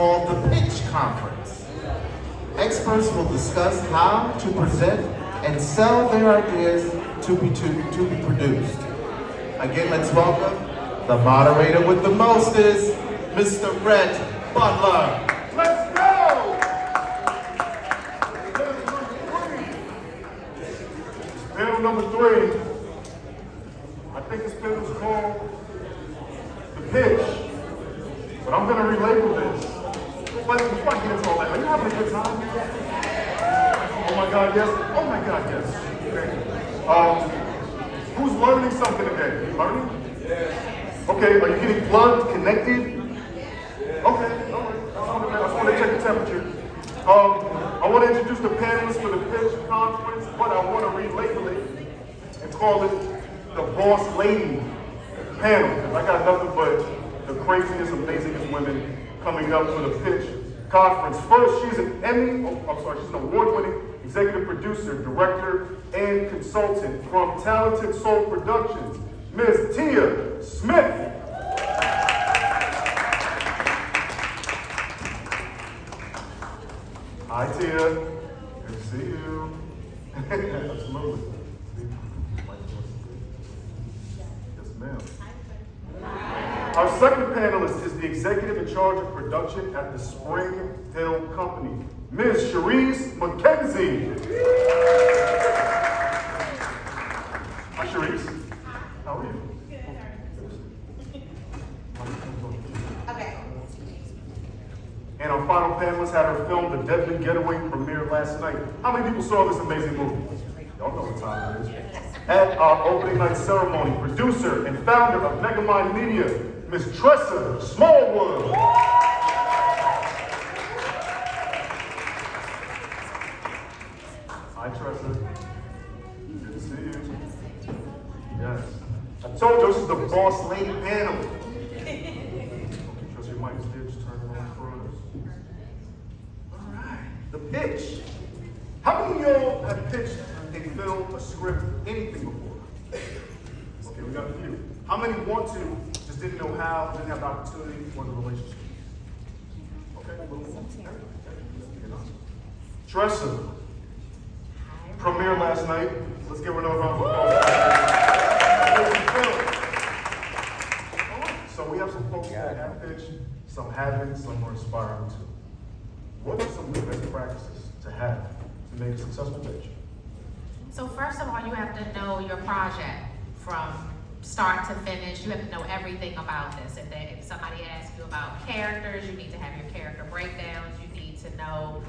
called the Pitch Conference. Experts will discuss how to present and sell their ideas to be produced. Again, let's welcome the moderator with the mostest, Mr. Rhett Butler. Let's go! Panel number 3. I think this panel is called The Pitch. But I'm gonna relabel this. But before I get into all that, are you having a good time? Oh my God, yes. Oh my God, yes. Who's learning something today? You learning? Yes. Okay, are you getting plugged, connected? Okay, all right. I just want to check the temperature. I want to introduce the panelists for the Pitch Conference, but I want to relabel it and call it the Boss Lady Panel. I got nothing but the craziest, amazingest women coming up for the Pitch Conference. First, she's an she's an award-winning executive producer, director, and consultant from Talented Soul Productions, Ms. Tia Smith. Hi, Tia. Good to see you. Absolutely. Yes, ma'am. Our second panelist is the executive in charge of production at the Springhill Company, Ms. Cherisse McKenzie. Hi, Cherisse. How are you? Good, how are you? Okay. And our final panelist had her film, The Deadly Getaway, premiere last night. How many people saw this amazing movie? Y'all know what time it is. At our opening night ceremony, producer and founder of MegaMind Media, Ms. Tressa Smallwood. Hi, Tressa. Good to see you. Yes. I told you this is the Boss Lady panel. Tressa, your mic is there. Just turn it on first. All right. The pitch. How many of y'all have pitched a film, a script, anything before? Okay, we got a few. How many want to, just didn't know how, didn't have the opportunity for the relationship? Okay, a little more. Tressa, premiere last night. Let's give her another round of applause. So we have some folks that have pitched, some haven't, some are aspiring to. What are some of the best practices to have to make a successful pitch? So first of all, you have to know your project from start to finish. You have to know everything about this. If somebody asks you about characters, you need to have your character breakdowns. You need to know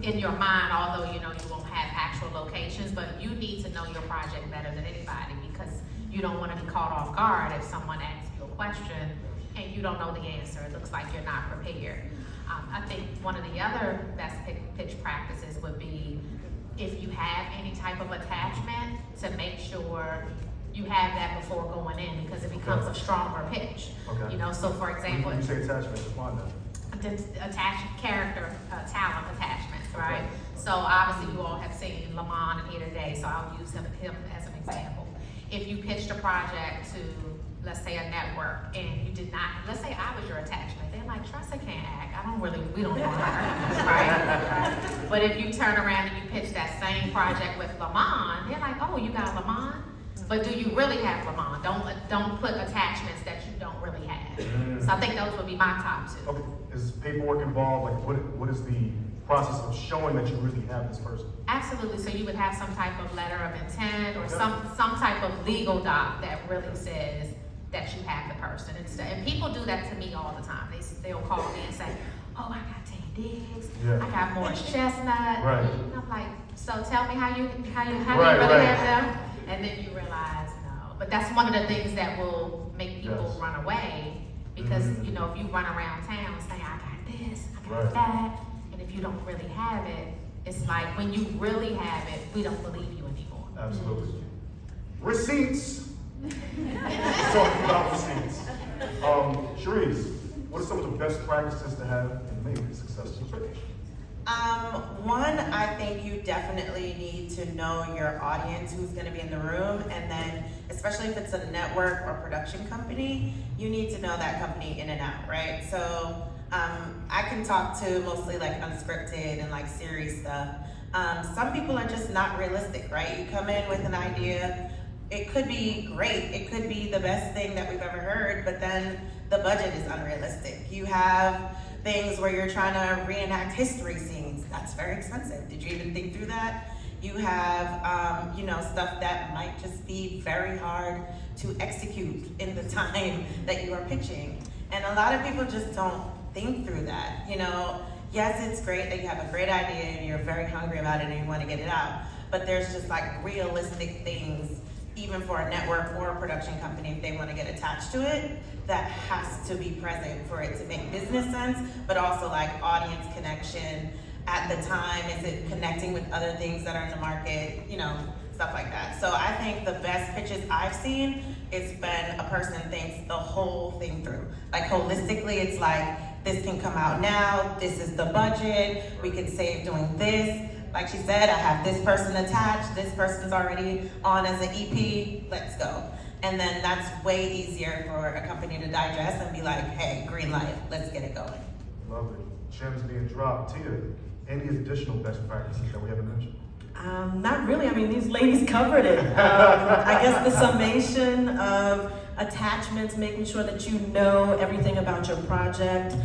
in your mind, although you know you won't have actual locations, but you need to know your project better than anybody because you don't want to be caught off guard if someone asks you a question and you don't know the answer. It looks like you're not prepared. I think one of the other best pitch practices would be if you have any type of attachment to make sure you have that before going in because it becomes a stronger pitch. Okay. You know, so for example, When you say attachment, define that. Attached character, talent attachment, right? So obviously you all have seen Lamont here today, so I'll use him as an example. If you pitched a project to, let's say, a network, and you did not, let's say I was your attachment, they're like, Tressa can't act. We don't know her, right? But if you turn around and you pitch that same project with Lamont, they're like, oh, you got Lamont? But do you really have Lamont? Don't put attachments that you don't really have. So I think those would be my top two. Okay, is paperwork involved? Like, what is the process of showing that you really have this person? Absolutely. So you would have some type of letter of intent or some type of legal doc that really says that you have the person. And people do that to me all the time. They'll call me and say, oh, I got Tay Diggs, I got Morris Chestnut. Right. And I'm like, so tell me how you really right. have them? And then you realize, no. But that's one of the things that will make people run away because, you know, if you run around town saying, I got this, I got that, and if you don't really have it, it's like when you really have it, we don't believe you anymore. Absolutely. Receipts. Let's talk about receipts. Cherisse, what are some of the best practices to have in making a successful pitch? One, I think you definitely need to know your audience, who's going to be in the room, and then especially if it's a network or production company, you need to know that company in and out, right? So I can talk to mostly like unscripted and like series stuff. Some people are just not realistic, right? You come in with an idea, it could be great, it could be the best thing that we've ever heard, but then the budget is unrealistic. You have things where you're trying to reenact history scenes. That's very expensive. Did you even think through that? You have, stuff that might just be very hard to execute in the time that you are pitching. And a lot of people just don't think through that. Yes, it's great that you have a great idea and you're very hungry about it and you want to get it out. But there's just like realistic things, even for a network or a production company, if they want to get attached to it, that has to be present for it to make business sense, but also like audience connection at the time. Is it connecting with other things that are in the market, stuff like that. So I think the best pitches I've seen, it's been a person thinks the whole thing through. Like holistically, it's like, this can come out now, this is the budget, we can save doing this. Like she said, I have this person attached, this person's already on as an EP, let's go. And then that's way easier for a company to digest and be like, hey, green light, let's get it going. Love it. Gems being dropped. Tia, any additional best practices that we haven't mentioned? Not really. I mean, these ladies covered it. I guess the summation of attachments, making sure that you know everything about your project.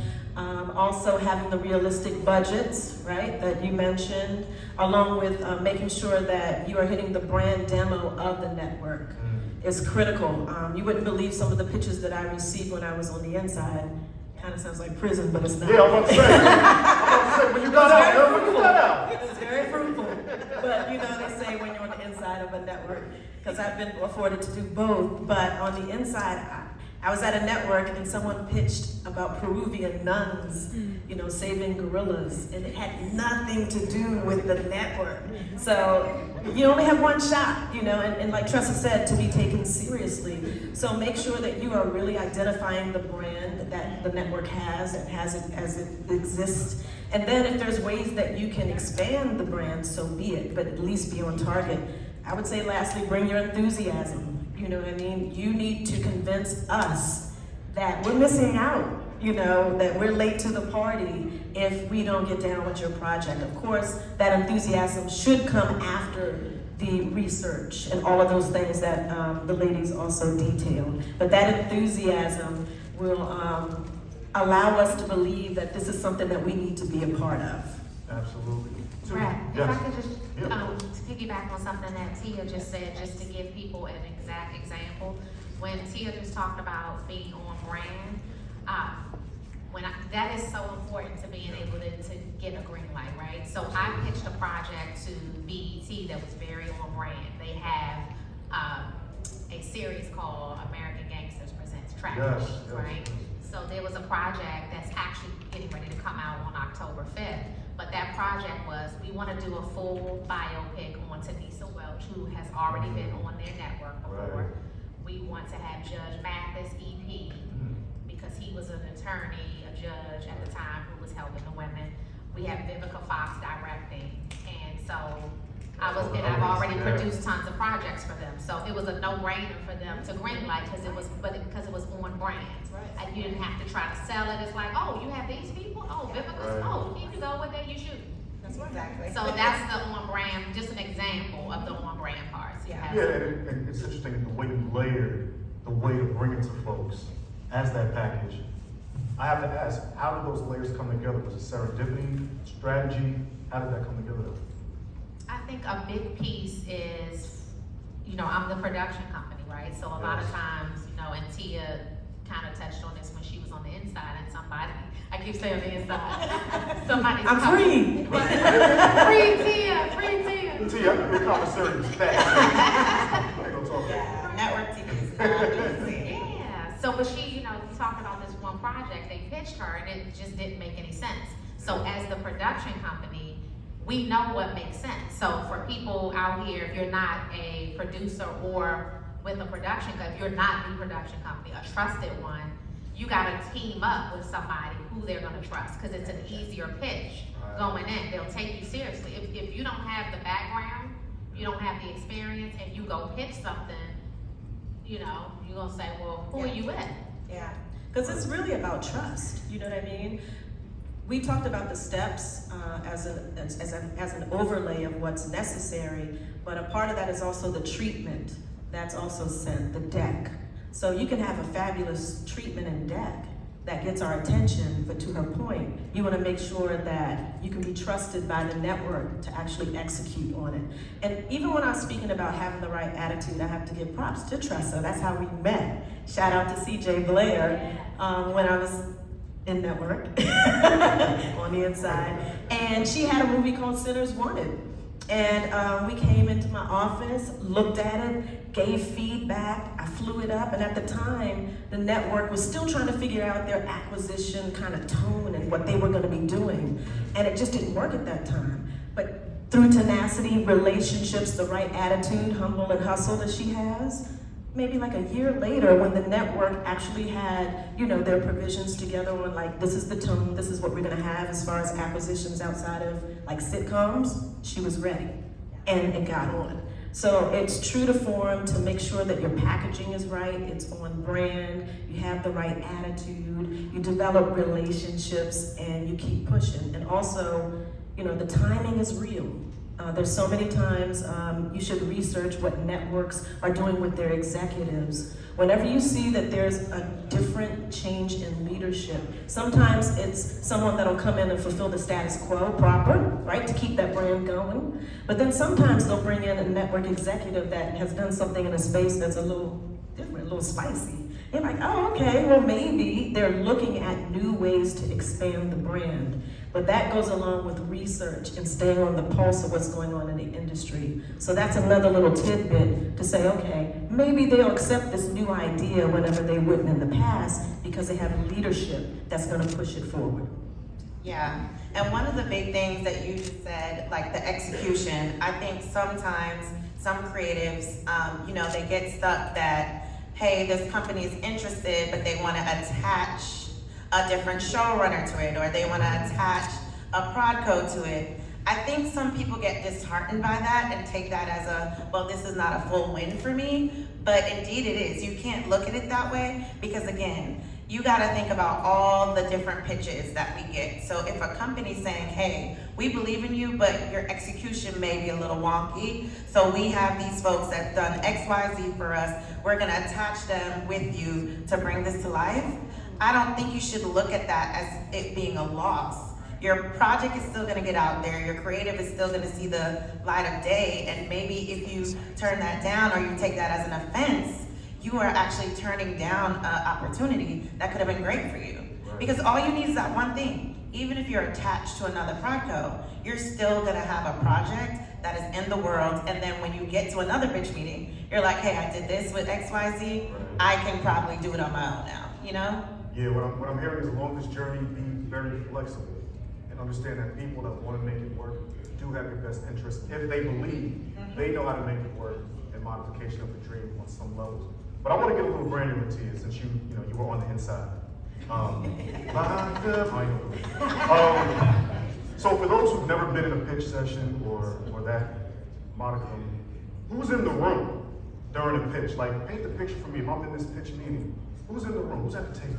Also having the realistic budgets, right, that you mentioned, along with making sure that you are hitting the brand demo of the network is critical. You wouldn't believe some of the pitches that I received when I was on the inside. Kind of sounds like prison, but it's not. Yeah, I'm about to say, when you got out. It was very fruitful. But they say when you're on the inside of a network, because I've been afforded to do both, but on the inside, I was at a network and someone pitched about Peruvian nuns, saving gorillas, and it had nothing to do with the network. So you only have one shot, and like Tressa said, to be taken seriously. So make sure that you are really identifying the brand that the network has and has it as it exists. And then if there's ways that you can expand the brand, so be it, but at least be on target. I would say lastly, bring your enthusiasm. You know what I mean? You need to convince us that we're missing out, that we're late to the party if we don't get down with your project. Of course, that enthusiasm should come after the research and all of those things that the ladies also detailed. But that enthusiasm will allow us to believe that this is something that we need to be a part of. Absolutely. Brad, Yes. if I could just piggyback on something that Tia just said, just to give people an exact example. When Tia just talked about being on brand, that is so important to being able to get a green light, right? So I pitched a project to BET that was very on brand. They have a series called American Gangsters Presents Tragedy, right? So there was a project that's actually getting ready to come out on October 5th. But that project was, we want to do a full biopic on Tanisa Welch, who has already been on their network before. Right. We want to have Judge Mathis EP, because he was an attorney, a judge at the time who was helping the women. We have Vivica Fox directing, and so I've already produced tons of projects for them. So it was a no-brainer for them to greenlight because it was on brand. Right. You didn't have to try to sell it. It's like, oh, you have these people? Oh, Vivica's, oh, here you go, what day you shoot? That's right. Exactly. So that's the on brand, just an example of the on brand parts. Yeah, and it's interesting the way you layered the way to bring it to folks as that package. I have to ask, how did those layers come together? Was it serendipity, strategy? How did that come together? I think a big piece is, I'm the production company, right? So a lot of times, and Tia kind of touched on this when she was on the inside, and I keep saying the inside, somebody's I'm free. Free Tia. Tia, your commissary is fast. I ain't gonna talk about network TV is not easy. Yeah, so but she, talking about this one project, they pitched her, and it just didn't make any sense. So as the production company, we know what makes sense. So for people out here, if you're not a producer or with a production, if you're not the production company, a trusted one, you gotta team up with somebody who they're gonna trust, because it's an easier pitch going in. They'll take you seriously. If you don't have the background, you don't have the experience, and you go pitch something, you're gonna say, well, who are you with? Yeah. Because it's really about trust, you know what I mean? We talked about the steps as an overlay of what's necessary, but a part of that is also the treatment that's also sent, the deck. So you can have a fabulous treatment and deck that gets our attention, but to her point, you want to make sure that you can be trusted by the network to actually execute on it. And even when I was speaking about having the right attitude, I have to give props to Tressa. That's how we met. Shout out to CJ Blair when I was in network on the inside. And she had a movie called Sinners Wanted. And we came into my office, looked at it, gave feedback, I flew it up, and at the time, the network was still trying to figure out their acquisition kind of tone and what they were gonna be doing. And it just didn't work at that time. But through tenacity, relationships, the right attitude, humble and hustle that she has, maybe like a year later when the network actually had, you know, their provisions together on like, this is the tone, this is what we're gonna have as far as acquisitions outside of like sitcoms, she was ready and it got on. So it's true to form to make sure that your packaging is right, it's on brand, you have the right attitude, you develop relationships and you keep pushing. And also, you know, the timing is real. There's so many times you should research what networks are doing with their executives. Whenever you see that there's a different change in leadership, sometimes it's someone that'll come in and fulfill the status quo proper, right, to keep that brand going. But then sometimes they'll bring in a network executive that has done something in a space that's a little different, a little spicy. You're like, oh, okay, well maybe they're looking at new ways to expand the brand. But that goes along with research and staying on the pulse of what's going on in the industry. So that's another little tidbit to say, okay, maybe they'll accept this new idea whenever they wouldn't in the past because they have leadership that's gonna push it forward. Yeah, and one of the big things that you just said, like the execution, I think sometimes some creatives, you know, they get stuck that, hey, this company is interested, but they wanna attach a different showrunner to it, or they want to attach a prodco to it. I think some people get disheartened by that and take that as a, well, this is not a full win for me, but indeed it is. You can't look at it that way because again, you got to think about all the different pitches that we get. So if a company's saying, hey, we believe in you, but your execution may be a little wonky, so we have these folks that done X, Y, Z for us, we're going to attach them with you to bring this to life. I don't think you should look at that as it being a loss. Your project is still gonna get out there, your creative is still gonna see the light of day, and maybe if you turn that down or you take that as an offense, you are actually turning down an opportunity that could have been great for you. Because all you need is that one thing. Even if you're attached to another prodco, you're still gonna have a project that is in the world, and then when you get to another pitch meeting, you're like, hey, I did this with XYZ, I can probably do it on my own now, you know? Yeah, what I'm hearing is along this journey, be very flexible and understand that people that want to make it work do have your best interest. If they believe, they know how to make it work and modification of the dream on some levels. But I want to get a little granular to you since you were on the inside. So for those who've never been in a pitch session or that modicum, who's in the room during a pitch? Like, paint the picture for me. If I'm in this pitch meeting, who's in the room? Who's at the table?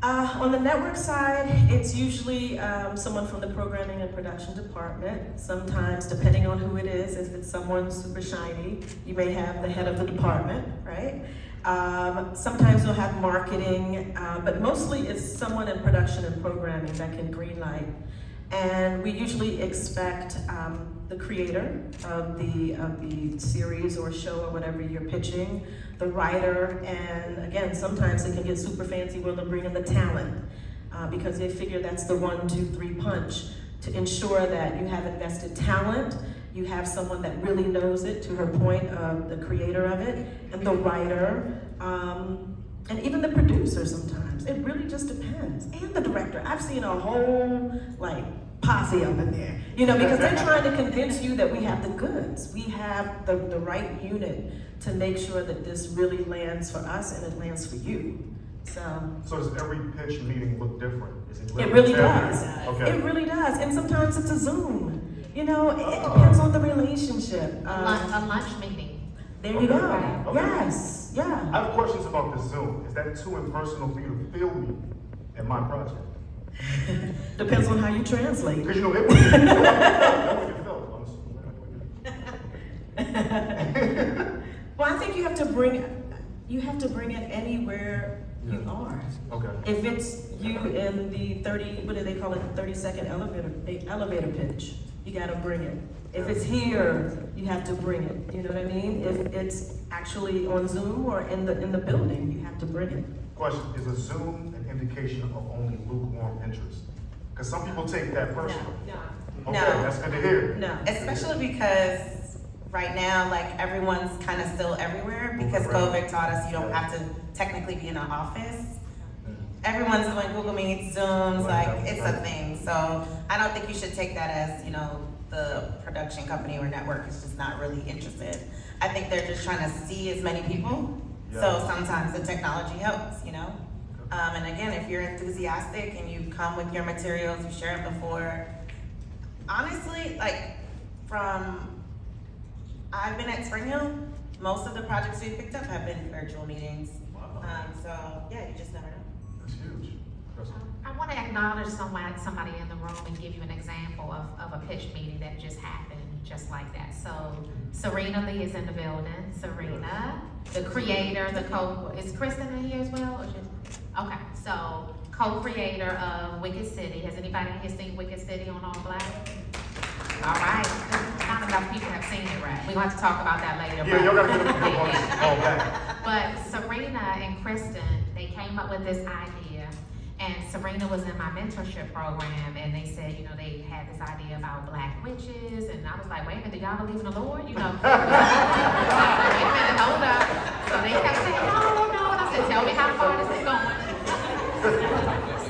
On the network side, it's usually someone from the programming and production department. Sometimes, depending on who it is, if it's someone super shiny, you may have the head of the department, right? Sometimes you'll have marketing, but mostly it's someone in production and programming that can greenlight. And we usually expect the creator of the series or show or whatever you're pitching, the writer, and again, sometimes it can get super fancy where they'll bring in the talent because they figure that's the 1, 2, 3 punch to ensure that you have invested talent, you have someone that really knows it, to her point of the creator of it, and the writer, and even the producer sometimes. It really just depends. And the director. I've seen a whole, posse up in there, because they're trying to convince you that we have the goods. We have the right unit to make sure that this really lands for us and it lands for you. So does every pitch meeting look different? It really does. Okay. It really does. And sometimes it's a Zoom. It depends on the relationship. A lunch meeting. There you go. Okay. Yes, yeah. I have questions about the Zoom. Is that too impersonal for you to film me in my project? Depends on how you translate. Because you know, it would get felt. Well, I think you have to bring it anywhere you are. Okay. If it's you in the 30-second elevator pitch, you gotta bring it. If it's here, you have to bring it. You know what I mean? If it's actually on Zoom or in the building, you have to bring it. Question, is a Zoom an indication of only lukewarm interest? Because some people take that personally. No. Okay, No. that's good to hear. No. Especially because right now, like everyone's kind of still everywhere because COVID taught us you don't have to technically be in an office. Everyone's doing Google Meets, Zooms, like it's a thing. So I don't think you should take that as, you know, the production company or network is just not really interested. I think they're just trying to see as many people. So sometimes the technology helps, you know? And again, if you're enthusiastic and you come with your materials, you share it before. Honestly, like I've been at Springhill, most of the projects we picked up have been virtual meetings. So yeah, you just never know. That's huge. I want to acknowledge somebody in the room and give you an example of a pitch meeting that just happened just like that. So Serena Lee is in the building. Serena, the creator, is Kristen in here as well? Or just, okay, so co-creator of Wicked City. Has anybody here seen Wicked City on All Black? All right, not enough people have seen it, right? We're going to have to talk about that later. Yeah, y'all gotta get them all back. But Serena and Kristen, they came up with this idea, and Serena was in my mentorship program, and they said, you know, they had this idea about black witches, and I was like, wait a minute, do y'all believe in the Lord? You know, wait a minute, hold up. So they kept saying, no, and I said, tell me how far this is going.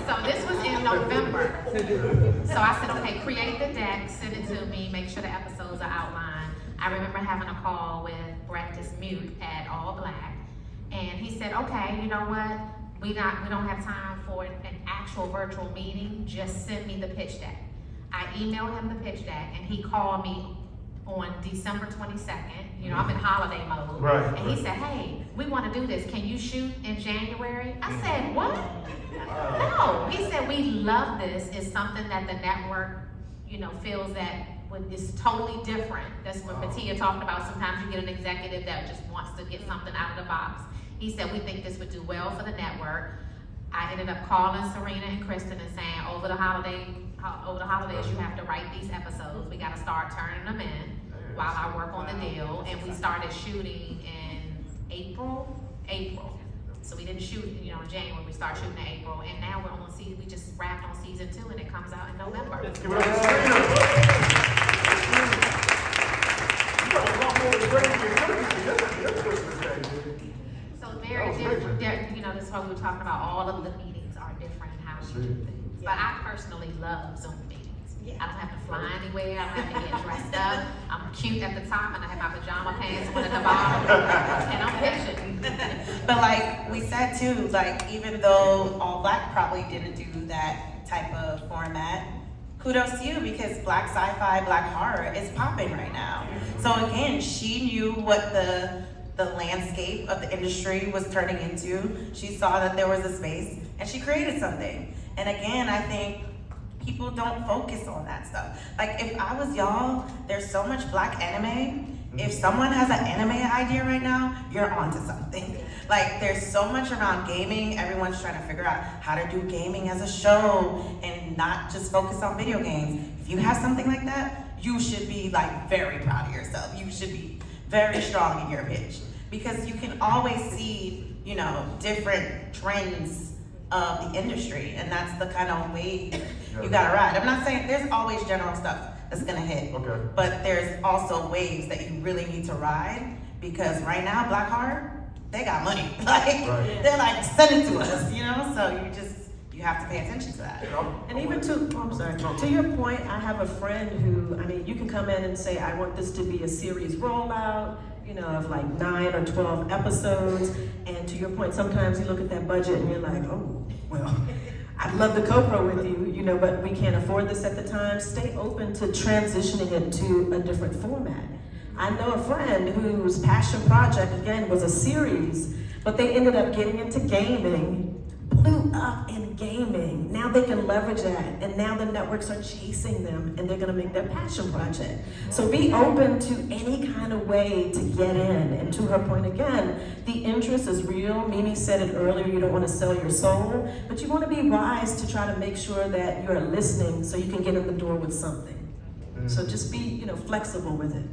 So this was in November. So I said, okay, create the deck, send it to me, make sure the episodes are outlined. I remember having a call with Brett Dismute at All Black, and he said, okay, you know what? We don't have time for an actual virtual meeting, just send me the pitch deck. I emailed him the pitch deck, and he called me on December 22nd. You know, I'm in holiday mode. Right. And he said, hey, we want to do this. Can you shoot in January? I said, what? No. He said, we love this. It's something that the network, you know, feels that is totally different. That's what Mattia talked about. Sometimes you get an executive that just wants to get something out of the box. He said, we think this would do well for the network. I ended up calling Serena and Kristen and saying, over the holidays, you have to write these episodes. We got to start turning them in while I work on the deal. And we started shooting in April. So we didn't shoot, you know, in January. We started shooting in April, and now we're on season. We just wrapped on season 2, and it comes out in November. Give it up to Serena. You got a lot more than That's Christmas Day. So very different. You know, this is what we were talking about. All of the meetings are different in how we do things. But I personally love Zoom meetings. I don't have to fly anywhere. I don't have to get dressed up. I'm cute at the top, and I have my pajama pants on at the bottom, and I'm pitching. But like we said too, like even though All Black probably didn't do that type of format, kudos to you because black sci-fi, black horror is popping right now. So again, she knew what the landscape of the industry was turning into. She saw that there was a space and she created something. And again, I think people don't focus on that stuff. Like if I was y'all, there's so much black anime. If someone has an anime idea right now, you're onto something. Like there's so much around gaming. Everyone's trying to figure out how to do gaming as a show and not just focus on video games. If you have something like that, you should be like very proud of yourself. You should be very strong in your pitch because you can always see, you know, different trends of the industry, and that's the kind of wave you gotta ride. I'm not saying there's always general stuff that's gonna hit, but there's also waves that you really need to ride because right now, black horror, they got money. Like they're like, send it to us, you know. So you have to pay attention to that. And even to your point, I have a friend who, I mean, you can come in and say, I want this to be a series rollout, you know, of like 9 or 12 episodes. And to your point, sometimes you look at that budget and you're like, oh, well, I'd love to co-pro with you, you know, but we can't afford this at the time. Stay open to transitioning it to a different format. I know a friend whose passion project, again, was a series, but they ended up getting into gaming, blew up in gaming. Now they can leverage that, and now the networks are chasing them, and they're gonna make their passion project. So be open to any kind of way to get in. And to her point again, the interest is real. Mimi said it earlier, you don't wanna sell your soul, but you wanna be wise to try to make sure that you're listening so you can get in the door with something. So just be, flexible with it.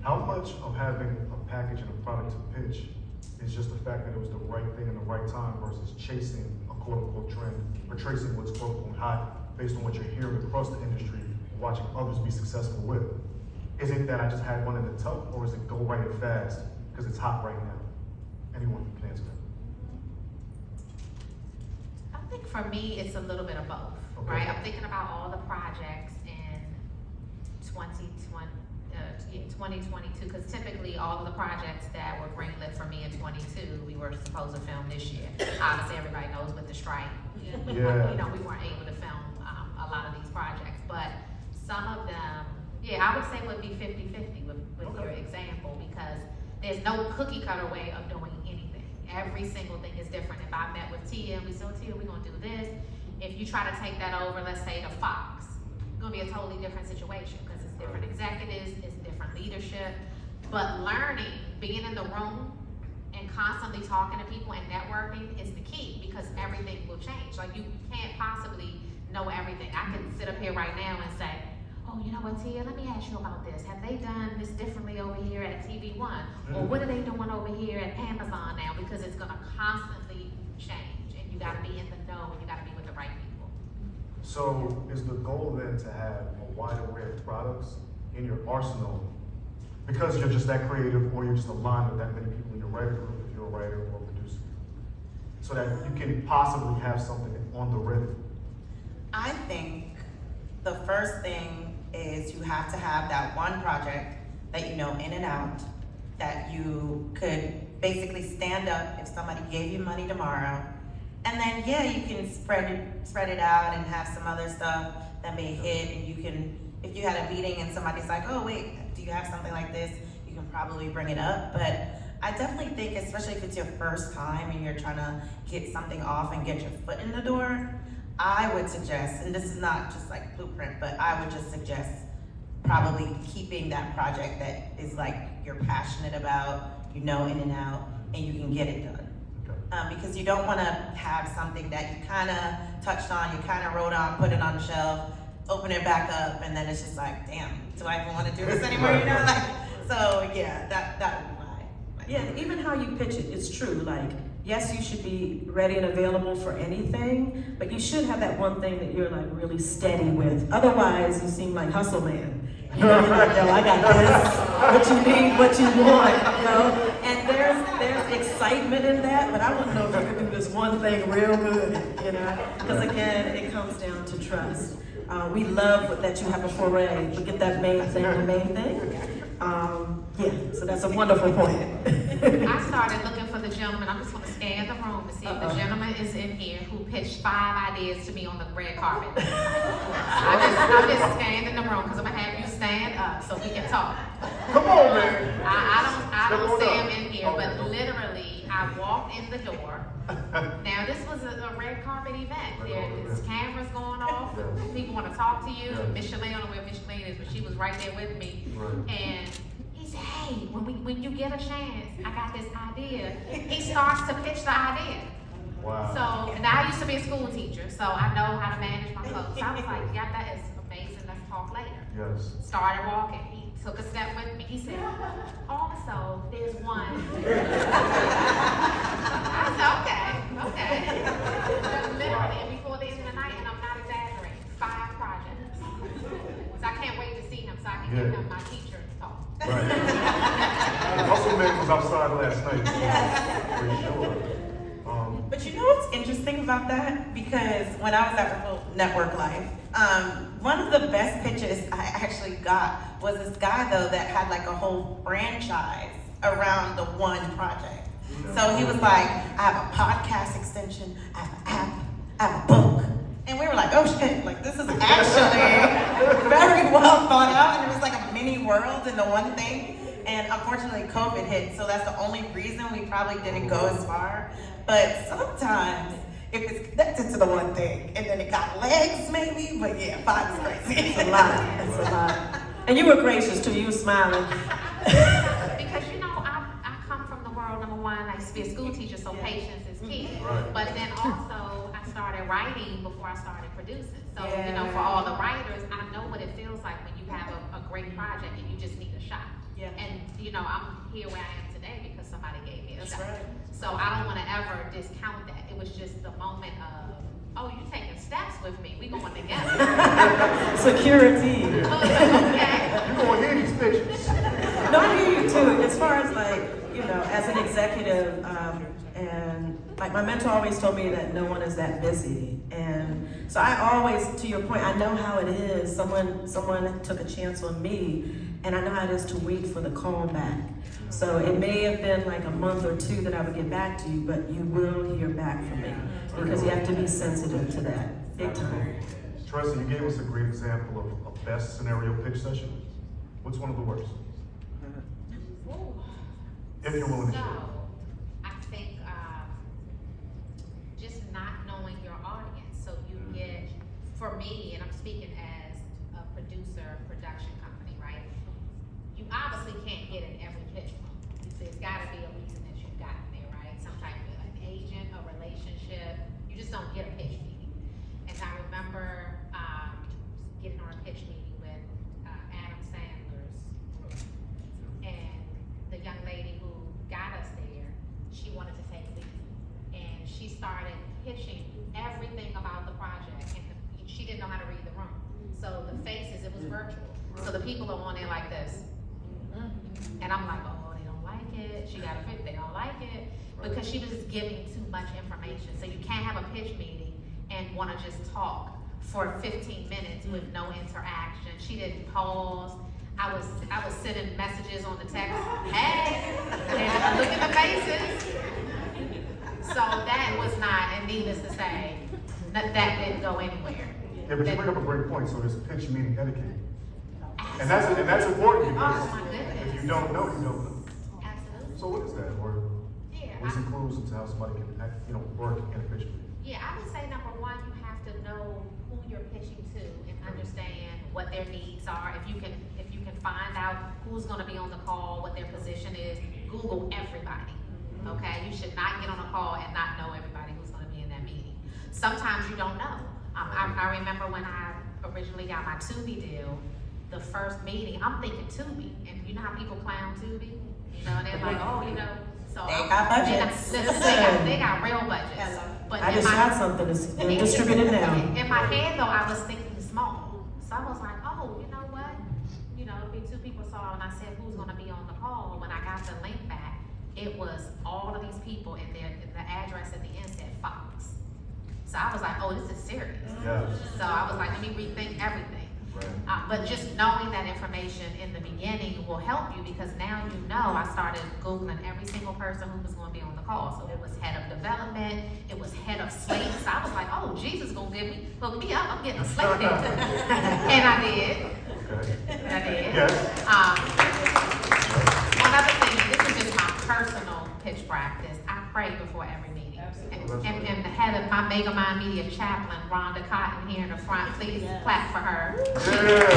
How much of having a package and a product to pitch is just the fact that it was the right thing in the right time versus chasing a quote-unquote trend or tracing what's quote-unquote hot based on what you're hearing across the industry and watching others be successful with? Is it that I just had one in the tuck, or is it go right and fast because it's hot right now? Anyone can answer that. I think for me, it's a little bit of both, Okay. right? I'm thinking about all the projects in 2022, because typically all of the projects that were greenlit for me in 22, we were supposed to film this year. Obviously, everybody knows with the strike, Yeah. we weren't able to film a lot of these projects, but some of them, I would say would be 50-50 with your example, because there's no cookie cutter way of doing anything. Every single thing is different. If I met with Tia and we said, Tia, we're gonna do this. If you try to take that over, let's say to Fox, it's gonna be a totally different situation, because it's different executives, it's different leadership. But learning, being in the room and constantly talking to people and networking is the key, because everything will change. Like, you can't possibly know everything. I can sit up here right now and say, oh, you know what, Tia, let me ask you about this. Have they done this differently over here at TV1? Or what are they doing over here at Amazon now? Because it's gonna constantly change, and you gotta be in the know, and you gotta be with the right people. So is the goal then to have a wide array of products in your arsenal because you're just that creative, or you're just aligned with that many people in your writer group if you're a writer or a producer, so that you can possibly have something on the ready? I think the first thing is you have to have that one project that you know in and out, that you could basically stand up if somebody gave you money tomorrow. And then, you can spread it out and have some other stuff that may hit, and you can, if you had a meeting and somebody's like, oh wait, do you have something like this? You can probably bring it up. But I definitely think, especially if it's your first time and you're trying to get something off and get your foot in the door, I would suggest, and this is not just like blueprint, but I would just suggest probably keeping that project that is like you're passionate about, in and out, and you can get it done. Because you don't want to have something that you kind of touched on, you kind of wrote on, put it on the shelf, open it back up, and then it's just like, damn, do I even want to do this anymore? So that would be my Even how you pitch it, it's true. Like, yes, you should be ready and available for anything, but you should have that one thing that you're like really steady with. Otherwise, you seem like hustle man. You're like, I got this, what you need, what you want, And there's excitement in that, but I wouldn't know if you could do this one thing real good, Because again, it comes down to trust. We love that you have a foray. Look at that main thing, the main thing. So that's a wonderful point. I started looking for the gentleman. I'm just going to scan the room to see if the gentleman is in here who pitched 5 ideas to me on the red carpet. I'm just scanning the room because I'm going to have you stand up so we can talk. Come on, man. I don't see him in here, but literally, I walked in the door. Now, this was a red carpet event. There's cameras going off. People want to talk to you. Micheline, I don't know where Micheline is, but she was right there with me. And he said, hey, when you get a chance, I got this idea. He starts to pitch the idea. Wow. So, and I used to be a school teacher, so I know how to manage my folks. I was like, that is amazing. Let's talk later. Yes. Started walking. He took a step with me. He said, also, there's one. I said, okay. Literally, and before the end of the night, and I'm not exaggerating, 5 projects. So I can't wait to see him so I can give him my teacher talk. Right. The hustle man was outside last night. For sure. But what's interesting about that? Because when I was at Network Life, one of the best pitches I actually got was this guy, though, that had like a whole franchise around the one project. So he was like, I have a podcast extension, I have an app, I have a book. And we were like, oh shit, like this is actually very well thought out, and it was like a mini world into one thing. And unfortunately, COVID hit, so that's the only reason we probably didn't go as far. But sometimes, if it's connected to the one thing, and then it got legs maybe, but yeah, 5 is crazy. It's a lot, it's a lot. And you were gracious too, you were smiling. Because you know, I come from the world, number one, I used to be a school teacher, so patience is key. Right. But then also, I started writing before I started producing. So, you know, for all the writers, I know what it feels like when you have a great project and you just need a shot. Yeah. And, you know, I'm here where I am today because somebody gave me a shot. Right. So I don't want to ever discount that. It was just the moment of, oh, you taking steps with me. We going together. Security. Okay. You're going to hear these pictures. No, I hear you too. As far as like, you know, as an executive, and like my mentor always told me that no one is that busy. And so I always, to your point, I know how it is. Someone took a chance on me, and I know how it is to wait for the call back. So it may have been like a month or 2 that I would get back to you, but you will hear back from me because you have to be sensitive to that, big time. Tressa, you gave us a great example of a best scenario pitch session. What's one of the worst? Ooh. If you're willing to share. So, I think just not knowing your audience. So you get, for me, and I'm speaking as a producer, production company, right? You obviously can't get in every pitch room. There's gotta be a reason that you got in there, right? Some type of an agent, a relationship. You just don't get a pitch meeting. And I remember getting on a pitch meeting with Adam Sandler's group. And the young lady who got us there, she wanted to take lead. And she started pitching everything about the project. And she didn't know how to read the room. So the faces, it was virtual. So the people are on there like this. And I'm like, oh, they don't like it. She got a fit, they don't like it. Because she was just giving too much information. So you can't have a pitch meeting and want to just talk for 15 minutes with no interaction. She didn't pause. I was sending messages on the text, hey, and look at the faces. So that was not, and needless to say, that didn't go anywhere. Yeah, but you bring up a great point. So there's pitch meeting etiquette. And that's important because Oh my goodness. if you don't know, you don't know. Absolutely. So what is that? Or Yeah. what's some clues into how somebody can act, work in a pitch meeting? Yeah, I would say number one, you have to know who you're pitching to and understand what their needs are. If you can find out who's gonna be on the call, what their position is, Google everybody, okay? You should not get on a call and not know everybody who's gonna be in that meeting. Sometimes you don't know. I remember when I originally got my Tubi deal, the first meeting, I'm thinking Tubi, and you know how people clown Tubi? You know, and they're like, oh, so They got budgets. They got real budgets. Hello. But I in just my- shot something that's distributed now. in my head though, I was thinking small. So I was like, oh, you know what? It'll be 2 people saw, and I said, who's gonna be on the call? When I got the link back, it was all of these people, and the address at the end said Fox. So I was like, oh, this is serious. Yeah. So I was like, let me rethink everything. Right. But just knowing that information in the beginning will help you because now you know. I started Googling every single person who was going to be on the call. So it was head of development, it was head of slate. So I was like, oh, Jesus gonna hook me up. I'm getting a slate deal. And I did. Okay. And I did. Yes. One other thing, this is just my personal pitch practice. I pray before every meeting. And the head of my MegaMind media chaplain, Rhonda Cotton, here in the front, please clap for her. Yeah.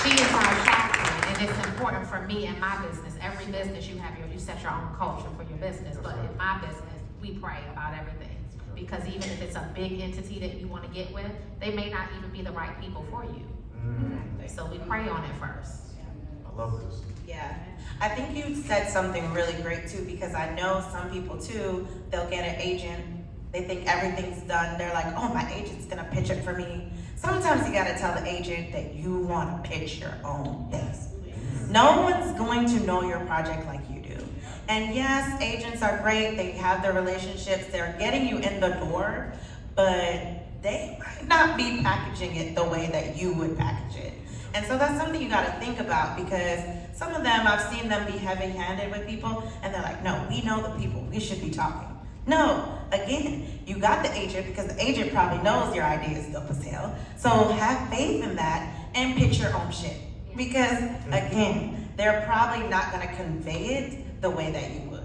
She is our chaplain, and it's important for me and my business. Every business you set your own culture for your business, but in my business, we pray about everything. Because even if it's a big entity that you want to get with, they may not even be the right people for you. So we pray on it first. I love this. Yeah, I think you said something really great too, because I know some people too, they'll get an agent, they think everything's done, they're like, oh, my agent's gonna pitch it for me. Sometimes you gotta tell the agent that you wanna pitch your own things. No one's going to know your project like you do. And yes, agents are great, they have their relationships, they're getting you in the door, but they might not be packaging it the way that you would package it. And so that's something you gotta think about, because some of them, I've seen them be heavy-handed with people, and they're like, no, we know the people, we should be talking. No, again, you got the agent because the agent probably knows your idea is dope as hell. So have faith in that and pitch your own shit. Because again, they're probably not gonna convey it the way that you would.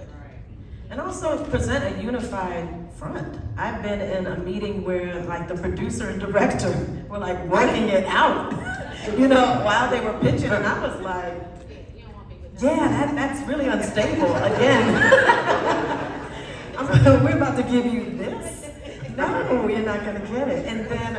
And also present a unified front. I've been in a meeting where like the producer and director were like working it out, you know, while they were pitching, and I was like, yeah, that's really unstable. Again, we're about to give you this. No, you're not gonna get it. And then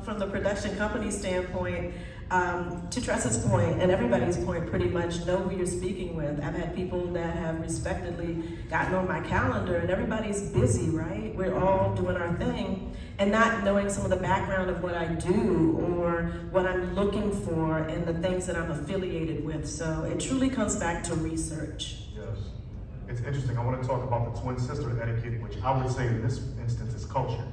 from the production company standpoint, to Tressa's point and everybody's point, pretty much know who you're speaking with. I've had people that have respectedly gotten on my calendar and everybody's busy, right? We're all doing our thing and not knowing some of the background of what I do or what I'm looking for and the things that I'm affiliated with. So it truly comes back to research. Yes. It's interesting. I want to talk about the twin sister etiquette, which I would say in this instance is culture.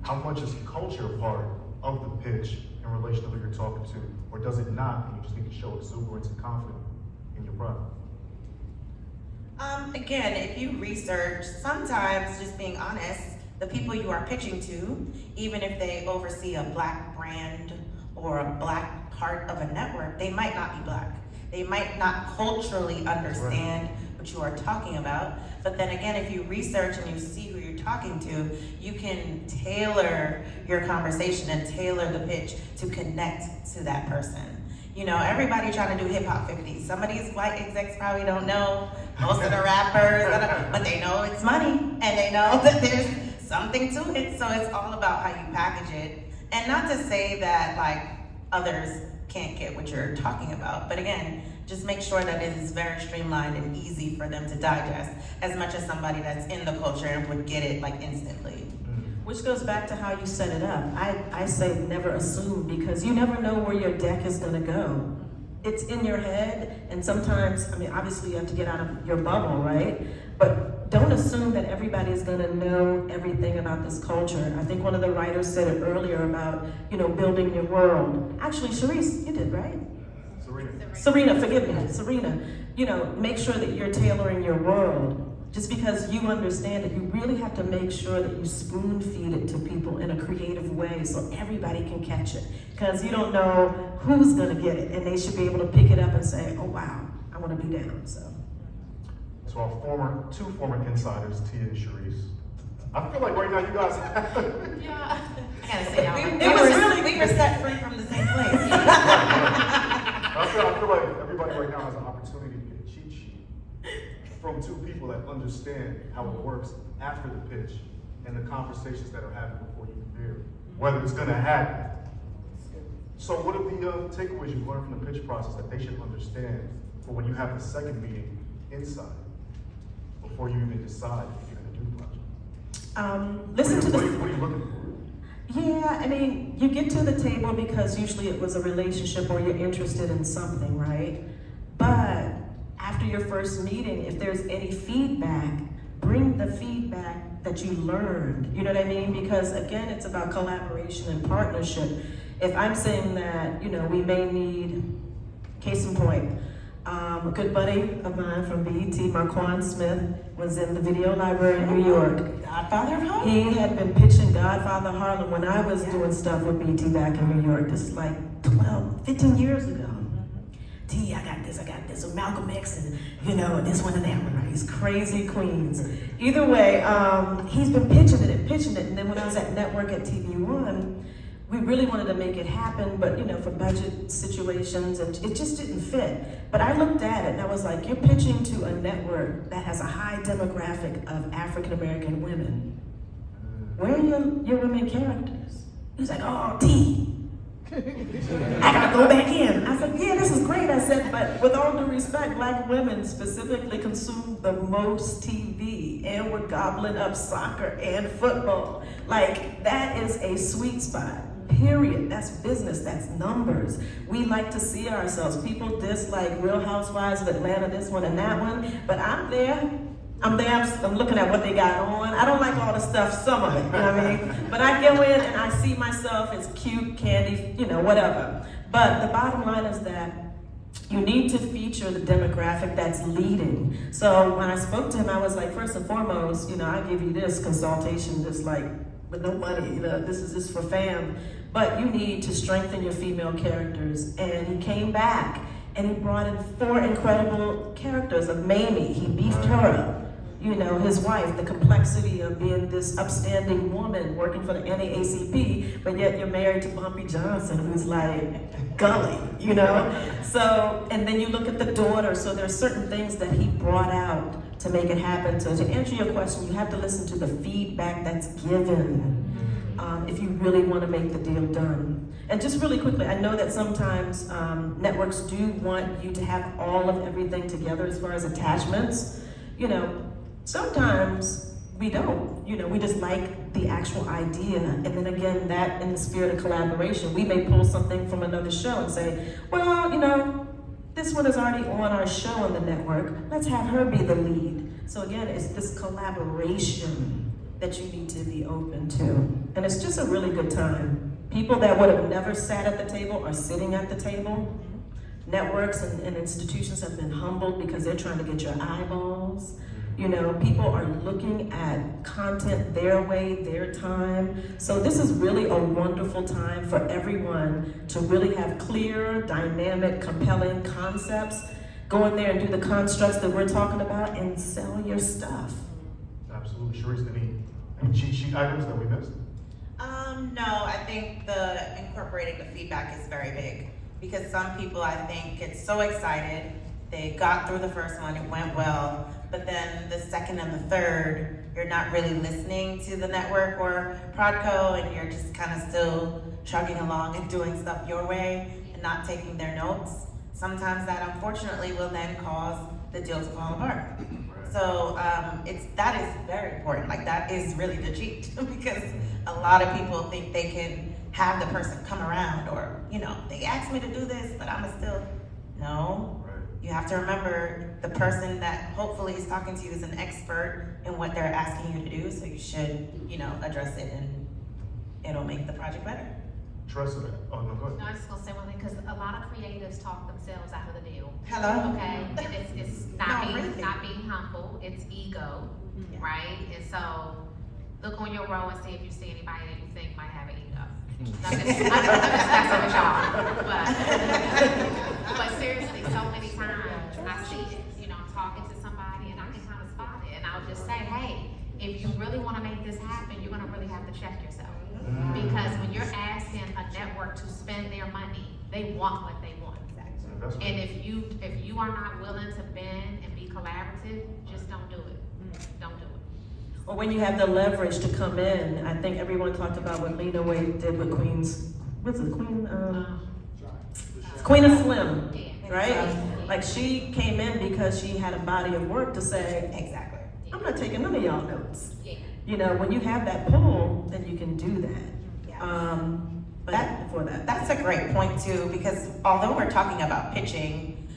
How much is culture part of the pitch in relation to who you're talking to, or does it not, and you just need to show exuberance and confidence in your product? Again, if you research, sometimes, just being honest, the people you are pitching to, even if they oversee a Black brand or a Black part of a network, they might not be Black. They might not culturally understand what you are talking about. But then again, if you research and you see who you're talking to, you can tailor your conversation and tailor the pitch to connect to that person. You know, everybody trying to do hip hop 50s. Some of these white execs probably don't know most of the rappers, but they know it's money and they know that there's something to it. So it's all about how you package it. And not to say that like others can't get what you're talking about, but again, just make sure that it is very streamlined and easy for them to digest, as much as somebody that's in the culture and would get it like instantly. Which goes back to how you set it up. I say never assume, because you never know where your deck is gonna go. It's in your head, and sometimes, I mean, obviously you have to get out of your bubble, right? But don't assume that everybody's gonna know everything about this culture. I think one of the writers said it earlier about, you know, building your world. Actually, Cherisse, you did, right? Serena, forgive me, Serena. You know, make sure that you're tailoring your world. Just because you understand it, you really have to make sure that you spoon feed it to people in a creative way so everybody can catch it. Because you don't know who's gonna get it, and they should be able to pick it up and say, oh wow, I wanna be down, so. So our two former insiders, Tia and Cherisse. I feel like right now you guys have... Yeah. I gotta say, we were set free from the same place. I feel like everybody right now has an opportunity to get a cheat sheet from two people that understand how it works after the pitch and the conversations that are happening before you can hear whether it's going to happen. So what are the takeaways you've learned from the pitch process that they should understand for when you have the second meeting inside, before you even decide if you're going to do the project? Listen to What are you looking for? Yeah, I mean, you get to the table because usually it was a relationship or you're interested in something, right? But after your first meeting, if there's any feedback, bring the feedback that you learned. You know what I mean? Because again, it's about collaboration and partnership. If I'm saying that, you know, we may need, case in point, a good buddy of mine from BET, Marquand Smith, was in the video library in New York. Godfather of Harlem? He had been pitching Godfather Harlem when I was doing stuff with BET back in New York. This is like 15 years ago. T, I got this, so Malcolm X, and you know, this one and that one, right? These crazy queens. Either way, he's been pitching it, and then when I was at Network at TV One, we really wanted to make it happen, but you know, for budget situations, and it just didn't fit. But I looked at it and I was like, you're pitching to a network that has a high demographic of African American women. Where are your women characters? He was like, oh, T. I gotta go back in. I said, yeah, this is great. I said, but with all due respect, Black women specifically consume the most TV, and we're gobbling up soccer and football. Like, that is a sweet spot. Period. That's business. That's numbers. We like to see ourselves. People dislike Real Housewives of Atlanta, this one and that one, but I'm there. I'm looking at what they got on. I don't like all the stuff, some of it, you know what I mean? But I go in and I see myself as cute, candy, you know, whatever. But the bottom line is that you need to feature the demographic that's leading. So when I spoke to him, I was like, first and foremost, you know, I give you this consultation, just like, with no money, you know, this is just for fam. But you need to strengthen your female characters. And he came back And he brought in 4 incredible characters of Mamie. He beefed her up. You know, his wife, the complexity of being this upstanding woman working for the NAACP, but yet you're married to Bumpy Johnson, who's like gully, you know? So, and then you look at the daughter, so there's certain things that he brought out to make it happen. So to answer your question, you have to listen to the feedback that's given if you really want to make the deal done. And just really quickly, I know that sometimes networks do want you to have all of everything together as far as attachments. You know, sometimes we don't. You know, we just like the actual idea. And then again, that in the spirit of collaboration, we may pull something from another show and say, well, you know, this one is already on our show on the network. Let's have her be the lead. So again, it's this collaboration that you need to be open to. And it's just a really good time. People that would have never sat at the table are sitting at the table. Networks and institutions have been humbled because they're trying to get your eyeballs. You know, people are looking at content their way, their time. So this is really a wonderful time for everyone to really have clear, dynamic, compelling concepts. Go in there and do the constructs that we're talking about and sell your stuff. Absolutely. Cherisse, any cheat sheet items that we missed? No, I think the incorporating the feedback is very big because some people, I think, get so excited. They got through the first one, it went well, but then the second and the third, you're not really listening to the network or Prodco, and you're just kind of still chugging along and doing stuff your way and not taking their notes. Sometimes that, unfortunately, will then cause the deal to fall apart. So that is very important. Like, that is really the cheat because a lot of people think they can have the person come around, or, you know, they asked me to do this, but I'm still, no. You have to remember the person that hopefully is talking to you is an expert in what they're asking you to do, so you should, you know, address it and it'll make the project better. Tressa, oh no, go ahead. No, I was just gonna say one thing, because a lot of creatives talk themselves out of the deal. Hello? Okay, and it's not being humble, it's ego, right? And so, look on your row and see if you see anybody that you think might have an ego. I'm just messing with y'all, but seriously, so many times I see it, you know, I'm talking to somebody and I can kind of spot it, and I'll just say, hey, if you really wanna make this happen, you're gonna really have to check yourself. Because when you're asking a network to spend their money, they want what they want. And if you are not willing to bend and be collaborative, just don't do it. Don't do it. Or when you have the leverage to come in, I think everyone talked about what Lena Waithe did with Queen of Slim, right? Like, she came in because she had a body of work to say, Exactly. I'm not taking none of y'all notes. You know, when you have that pull, then you can do that. That's a great point too, because although we're talking about pitching,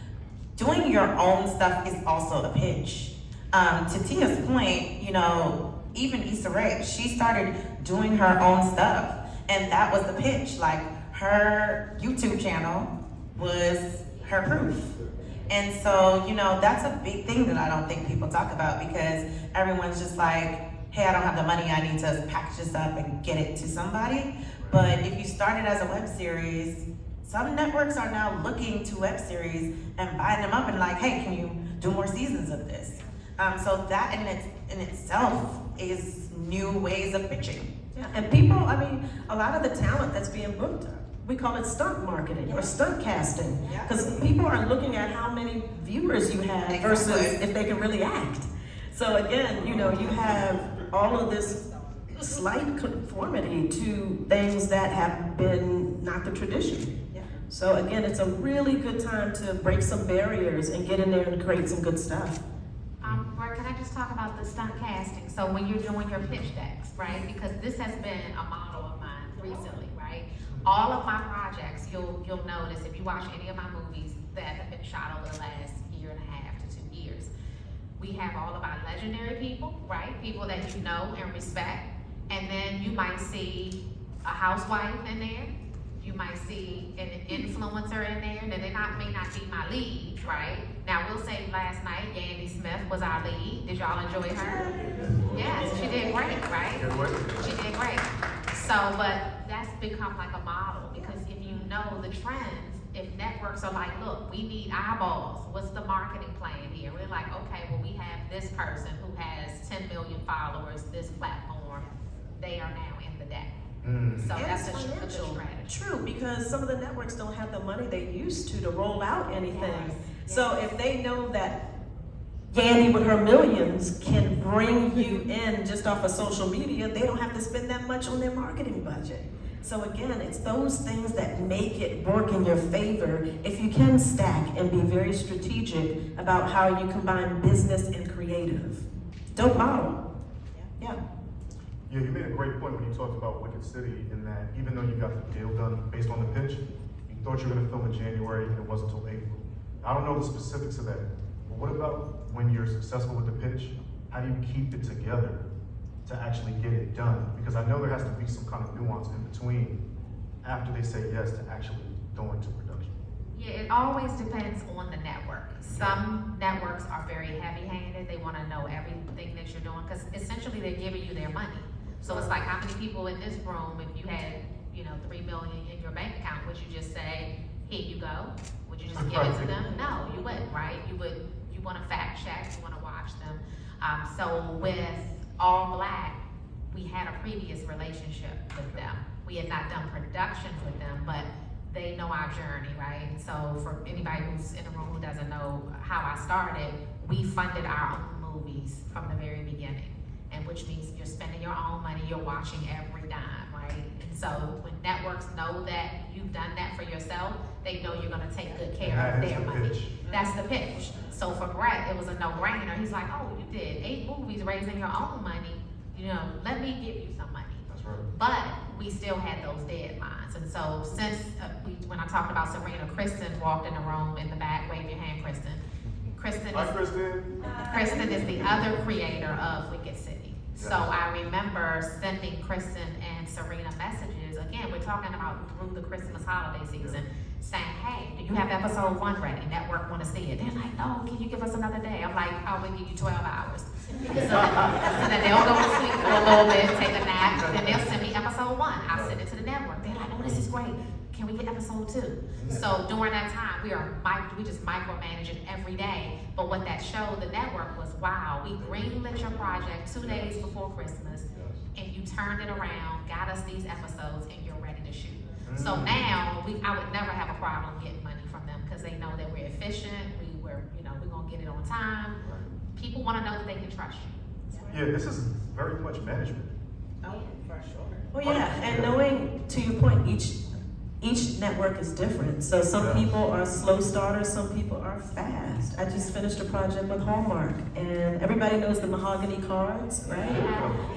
doing your own stuff is also the pitch. To Tia's point, you know, even Issa Rae, she started doing her own stuff, and that was the pitch. Like, her YouTube channel was her proof. And so, you know, that's a big thing that I don't think people talk about, because everyone's just like, hey, I don't have the money, I need to package this up and get it to somebody. But if you started as a web series, some networks are now looking to web series and buying them up and like, hey, can you do more seasons of this? So that in itself is new ways of pitching. Yeah, and people, I mean, a lot of the talent that's being booked, we call it stunt marketing or stunt casting. Because people are looking at how many viewers you have versus if they can really act. So again, you know, you have all of this slight conformity to things that have been not the tradition. So again, it's a really good time to break some barriers and get in there and create some good stuff. Can I just talk about the stunt casting? So when you're doing your pitch decks, right? Because this has been a model of mine recently, right? All of my projects, you'll notice if you watch any of my movies that have been shot over the last 1.5 to 2 years, we have all of our legendary people, right? People that you know and respect. And then you might see a housewife in there. You might see an influencer in there. Now, may not be my lead, right? Now, we'll say last night, Yandy Smith was our lead. Did y'all enjoy her? Yes, she did great, right? She did great. So, but that's become like a model, because if you know the trends, if networks networks are like, look, we need eyeballs. What's the marketing plan here? We're like, okay, well, we have this person who has 10 million followers, this platform. They are now in the deck. So And that's it's a good financial. strategy. True, because some of the networks don't have the money they used to roll out anything. So if they know that Yandy with her millions can bring you in just off of social media, they don't have to spend that much on their marketing budget. So again, it's those things that make it work in your favor if you can stack and be very strategic about how you combine business and creative. Dope model. Yeah. Yeah, you made a great point when you talked about Wicked City in that even though you got the deal done based on the pitch, you thought you were gonna film in January and it wasn't until April. I don't know the specifics of that, but what about when you're successful with the pitch? How do you keep it together to actually get it done? Because I know there has to be some kind of nuance in between after they say yes to actually going to production. Yeah, it always depends on the network. Some networks are very heavy-handed. They want to know everything that you're doing because essentially they're giving you their money. So it's like, how many people in this room, if you had, $3 million in your bank account, would you just say, here you go? Would you just give it to them? No, you wouldn't, right? You want to fact check, you want to watch them. So with All Black, we had a previous relationship with them. We had not done productions with them, but they know our journey, right? So for anybody who's in the room who doesn't know how I started, we funded our own movies from the very beginning. And which means you're spending your own money, you're watching every dime, right? And so when networks know that you've done that for yourself, they know you're gonna take good care of their money. That's the pitch. So for Brett, it was a no-brainer. He's like, oh, you did 8 movies raising your own money, let me give you some money. That's right. But we still had those deadlines. And so since, when I talked about Serena, Kristen walked in the room in the back, wave your hand, Kristen. Hi, Kristen. Kristen is the other creator of Wicked City. Yes. So I remember sending Kristen and Serena messages. Again, we're talking about through the Christmas holiday season, saying, hey, do you have episode 1 ready? Network want to see it. They're like, no, can you give us another day? I'm like, I will give you 12 hours. so then they'll go to sleep for a little bit, take a nap, then they'll send me episode 1. I'll send it to the network. They're like, oh, this is great. Can we get episode 2? So during that time, we just micromanage it every day. But what that showed the network was, wow, we greenlit your project 2 days before Christmas, and you turned it around, got us these episodes, and you're ready to shoot. So now, I would never have a problem getting money from them because they know that we're efficient, we're gonna get it on time. People want to know that they can trust you. Yeah, this is very much management. Oh, for sure. Well, yeah, and knowing, to your point, each network is different. So some people are slow starters, some people are fast. I just finished a project with Hallmark, and everybody knows the Mahogany cards, right?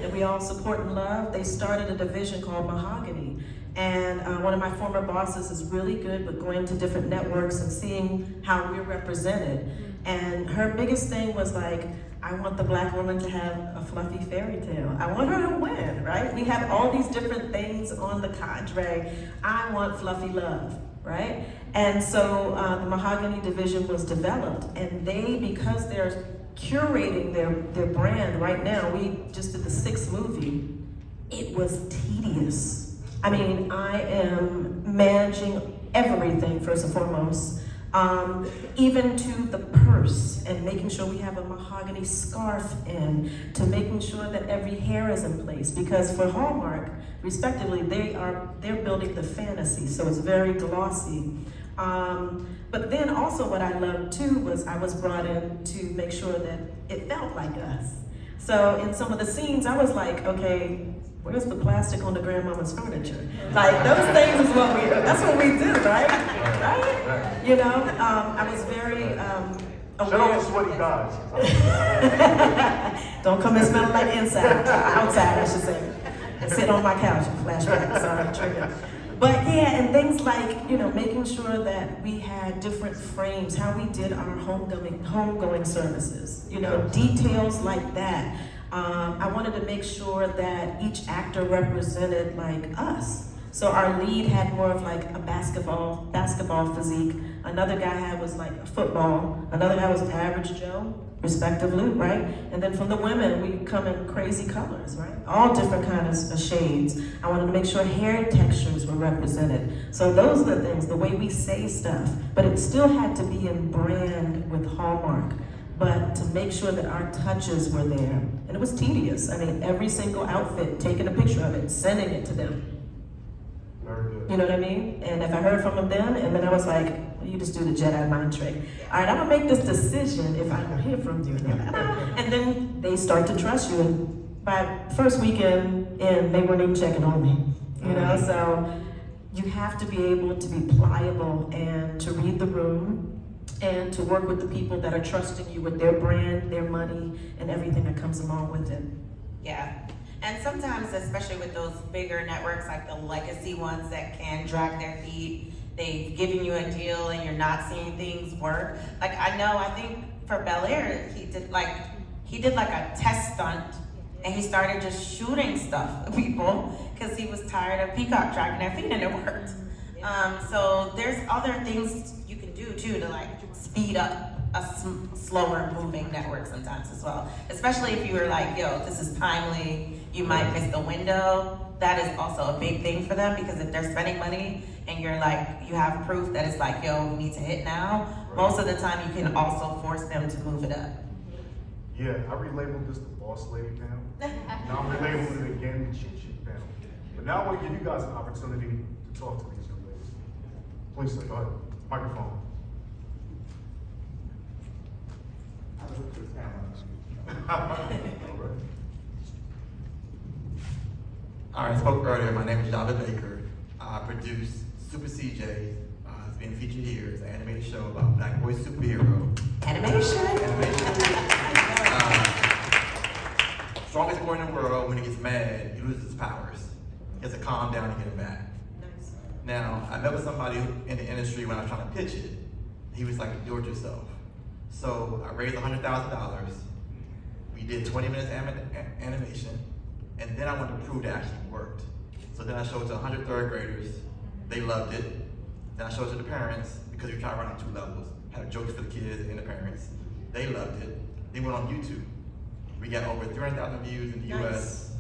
And we all support and love. They started a division called Mahogany. And one of my former bosses is really good with going to different networks and seeing how we're represented. And her biggest thing was like, I want the Black woman to have a fluffy fairy tale. I want her to win, right? We have all these different things on the cadre. I want fluffy love, right? And so the Mahogany division was developed, and because they're curating their brand right now, we just did the 6th movie. It was tedious. I mean, I am managing everything first and foremost. Even to the purse and making sure we have a mahogany scarf in, to making sure that every hair is in place, because for Hallmark, respectively, they're building the fantasy, so it's very glossy. But then also what I loved too was I was brought in to make sure that it felt like us. So in some of the scenes, I was like, okay, where's the plastic on the grandmama's furniture? Like, those things is that's what we do, right? Right? You know, I was very aware. Shout out to sweaty guys. Don't come and smell like outside, I should say. And sit on my couch and flashback, sorry, trigger. But yeah, and things like, making sure that we had different frames, how we did our homegoing services, details like that. I wanted to make sure that each actor represented like us. So our lead had more of like a basketball physique. Another guy was like a football. Another guy was average Joe, respectively, right? And then from the women, we come in crazy colors, right? All different kinds of shades. I wanted to make sure hair textures were represented. So those are the things, the way we say stuff, but it still had to be in brand with Hallmark, but to make sure that our touches were there. And it was tedious. I mean, every single outfit, taking a picture of it, sending it to them. Very good. You know what I mean? And if I heard from them then, and then I was like, well, you just do the Jedi mind trick. All right, I'm gonna make this decision if I don't hear from you. And then they start to trust you. And by first weekend in, they weren't even checking on me. You know, so you have to be able to be pliable and to read the room and to work with the people that are trusting you with their brand, their money, and everything that comes along with it. Yeah. And sometimes, especially with those bigger networks, like the legacy ones that can drag their feet, they've given you a deal and you're not seeing things work. Like I think for Bel Air, he did like a test stunt and he started just shooting stuff at people because he was tired of Peacock dragging their feet and it worked. So there's other things you can do too to like speed up a slower moving network sometimes as well. Especially if you were like, yo, this is timely, you might miss the window. That is also a big thing for them because if they're spending money and you're like, you have proof that it's like, yo, we need to hit now, most of the time you can also force them to move it up. Yeah, I relabeled this the boss lady panel. Now I'm relabeling it again the cheat sheet panel. But now I want to give you guys an opportunity to talk to these young ladies. Please, sir, go ahead. Microphone. All right, I spoke earlier. My name is Java Baker. I produce Super CJ. It's been featured here. It's an animated show about Black boy superhero. Animation. Strongest boy in the world. When he gets mad, he loses his powers. He has to calm down and get it back. Nice. Now, I met with somebody in the industry when I was trying to pitch it. He was like, do it yourself. So I raised $100,000. We did 20 minutes animation, and then I wanted to prove that it actually worked. So then I showed it to 100 third graders. They loved it. Then I showed it to the parents because we tried to run on 2 levels. Had jokes for the kids and the parents. They loved it. They went on YouTube. We got over 300,000 views in the US,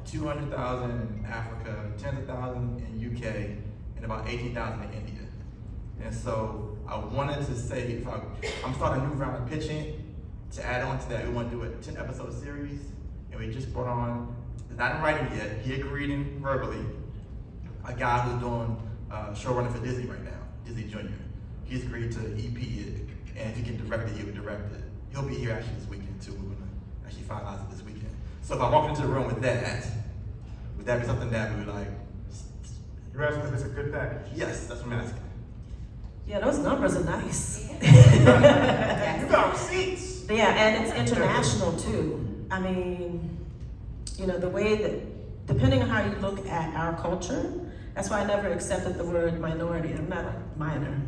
200,000 in Africa, tens of thousands in UK, and about 18,000 in India. And so I wanted to say, I'm starting a new round of pitching. To add on to that, we want to do a 10-episode series, and we just brought on, not in writing yet, he agreed in verbally, a guy who's doing showrunner for Disney right now, Disney Junior. He's agreed to EP it, and if he can direct it, he will direct it. He'll be here actually this weekend too. We're gonna actually finalize it this weekend. So if I walk into the room with that, would that be something that we would like? You're asking if it's a good package? Yes, that's what I'm asking. Yeah, those numbers are nice. You got receipts! Yeah, and it's international too. I mean, you know, the way that, depending on how you look at our culture, that's why I never accepted the word minority. I'm not a minor.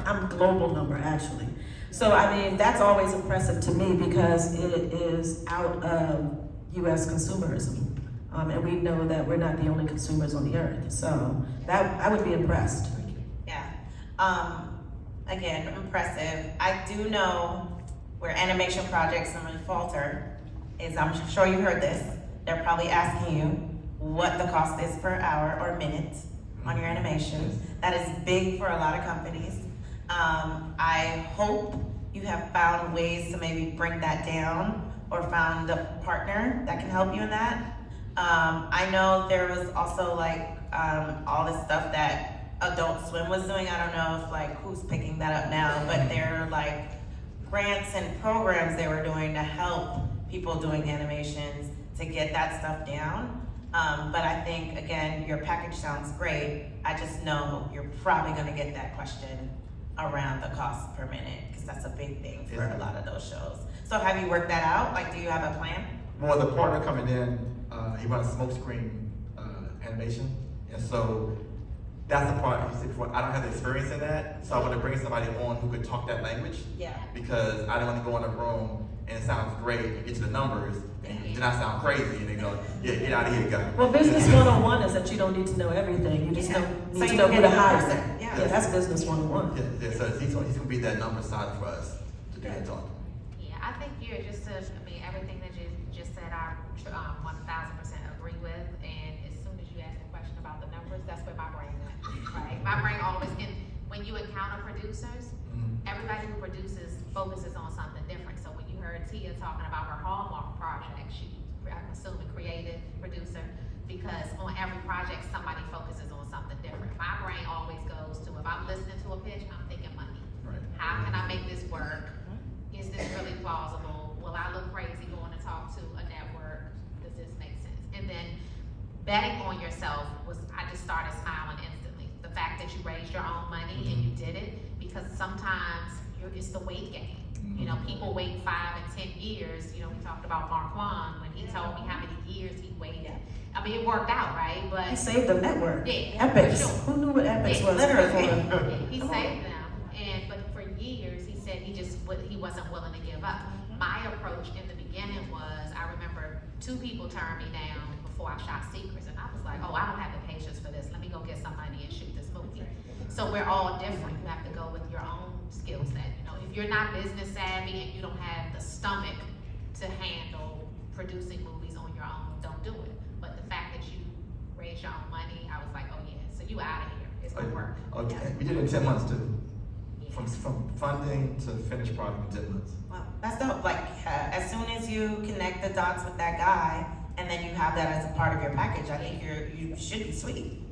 I'm a global number, actually. So, I mean, that's always impressive to me because it is out of US consumerism. And we know that we're not the only consumers on the earth. So, that I would be impressed. Yeah. Again, impressive. I do know where animation projects normally falter is, I'm sure you heard this, they're probably asking you what the cost is per hour or minute on your animation. That is big for a lot of companies. I hope you have found ways to maybe bring that down or found a partner that can help you in that. I know there was also like all this stuff that Adult Swim was doing. I don't know if like who's picking that up now, but there are like grants and programs they were doing to help people doing animations to get that stuff down. But I think, again, your package sounds great. I just know you're probably gonna get that question around the cost per minute, because that's a big thing for a lot of those shows. So have you worked that out? Like, do you have a plan? Well, the partner coming in, he runs smoke screen animation, and so that's the part he said before, I don't have the experience in that, so I want to bring somebody on who could talk that language. Yeah. Because I don't want to go in a room and it sounds great, and get to the numbers, and then I sound crazy, and they go, yeah, get out of here, guy. Well, business 101 is that you don't need to know everything. You just don't need to know who to hire. Yeah, that's business 101. Yeah, so he's gonna be that number side for us to do that talk. Yeah, I think you're just everything that you just said, I 1000% agree with. And as soon as you ask a question about the numbers, that's where my brain went, right? My brain always, when you encounter producers, everybody who produces focuses on something different. So when you heard Tia talking about her Hallmark project, I'm assuming creative producer, because on every project, somebody focuses on something different. My brain always goes to, if I'm listening to a pitch, I'm thinking money. Right. How can I make this work? Is this really plausible? Will I look crazy going to talk to a network? Does this make sense? And then betting on yourself I just started smiling instantly. The fact that you raised your own money and you did it, because sometimes it's the wait game. You know, people wait 5 and 10 years. You know, we talked about Marquand when he told me how many years he waited. I mean, it worked out, right? But He saved the network. Yeah, Epics. sure. Who knew what Epics Yeah, was? literally. Yeah, he saved them, but for years he said he wasn't willing to give up. My approach in the beginning was, I remember 2 people turned me down before I shot Secrets, and I was like, oh, I don't have the patience for this. Let me go get some money and shoot this movie. So we're all different. You have to go with your own skill set. You know, if you're not business savvy and you don't have the stomach to handle producing movies on your own, don't do it. But the fact that you raised your own money, I was like, oh yeah, so you out of here. It's gonna work. Okay, Yeah. we did it in 10 months too. Yeah. From funding to finished product in 10 months. Well, that's dope. Like, as soon as you connect the dots with that guy, and then you have that as a part of your package, I think you should be sweet.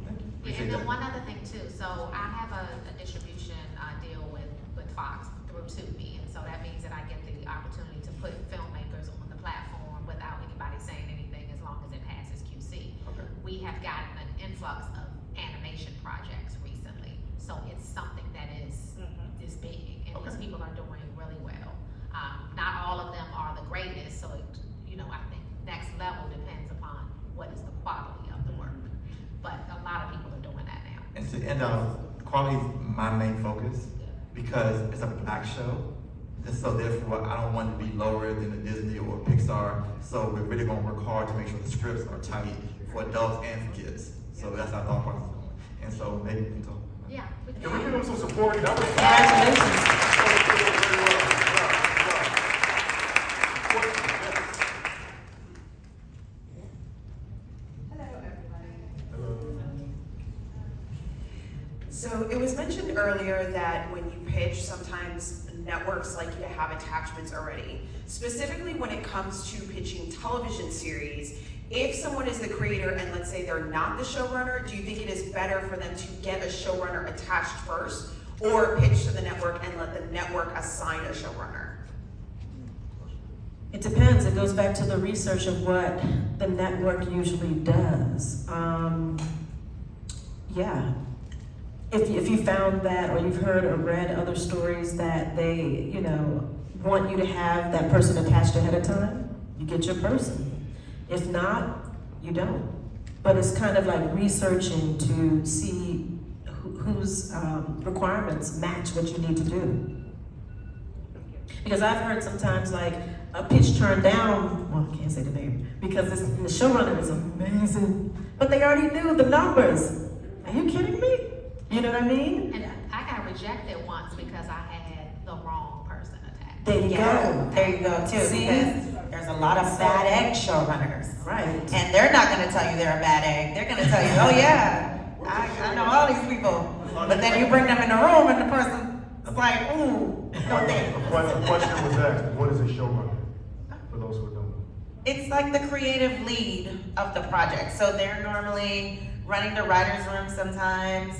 Yeah, and then one other thing too, so I have a distribution deal with Fox through Tubi, and so that means that I get the opportunity to put filmmakers on the platform without anybody saying anything, as long as it passes QC. Okay. We have gotten an influx of animation projects recently, so it's something that is big, and these people are doing really well. Not all of them are the greatest, so I think next level depends upon what is the quality of the work. But a lot of people are doing that now. And to end out, quality is my main focus because it's a Black show. And so therefore, I don't want it to be lower than a Disney or Pixar. So we're really gonna work hard to make sure the scripts are tight for adults and for kids. So that's our thought process going. And so maybe we can talk. Yeah. Can we give them some support? That was Congratulations. So it was mentioned earlier that when you pitch, sometimes networks like you to have attachments already. Specifically when it comes to pitching television series, if someone is the creator and let's say they're not the showrunner, do you think it is better for them to get a showrunner attached first or pitch to the network and let the network assign a showrunner? It depends. It goes back to the research of what the network usually does. Yeah. If you found that, or you've heard or read other stories that they, want you to have that person attached ahead of time, you get your person. If not, you don't. But it's kind of like researching to see whose requirements match what you need to do. Because I've heard sometimes like a pitch turned down, well, I can't say the name, because the showrunner is amazing, but they already knew the numbers. Are you kidding me? You know what I mean? And I got rejected once because I had the wrong person attached. There you go. There you go too. See? Because there's a lot of bad egg showrunners. Right. And they're not gonna tell you they're a bad egg. They're gonna tell you, oh yeah, I know all these people. But then you bring them in the room and the person's like, ooh, no thanks. The question was asked, what is a showrunner? For those who don't know. It's like the creative lead of the project. So they're normally running the writer's room sometimes.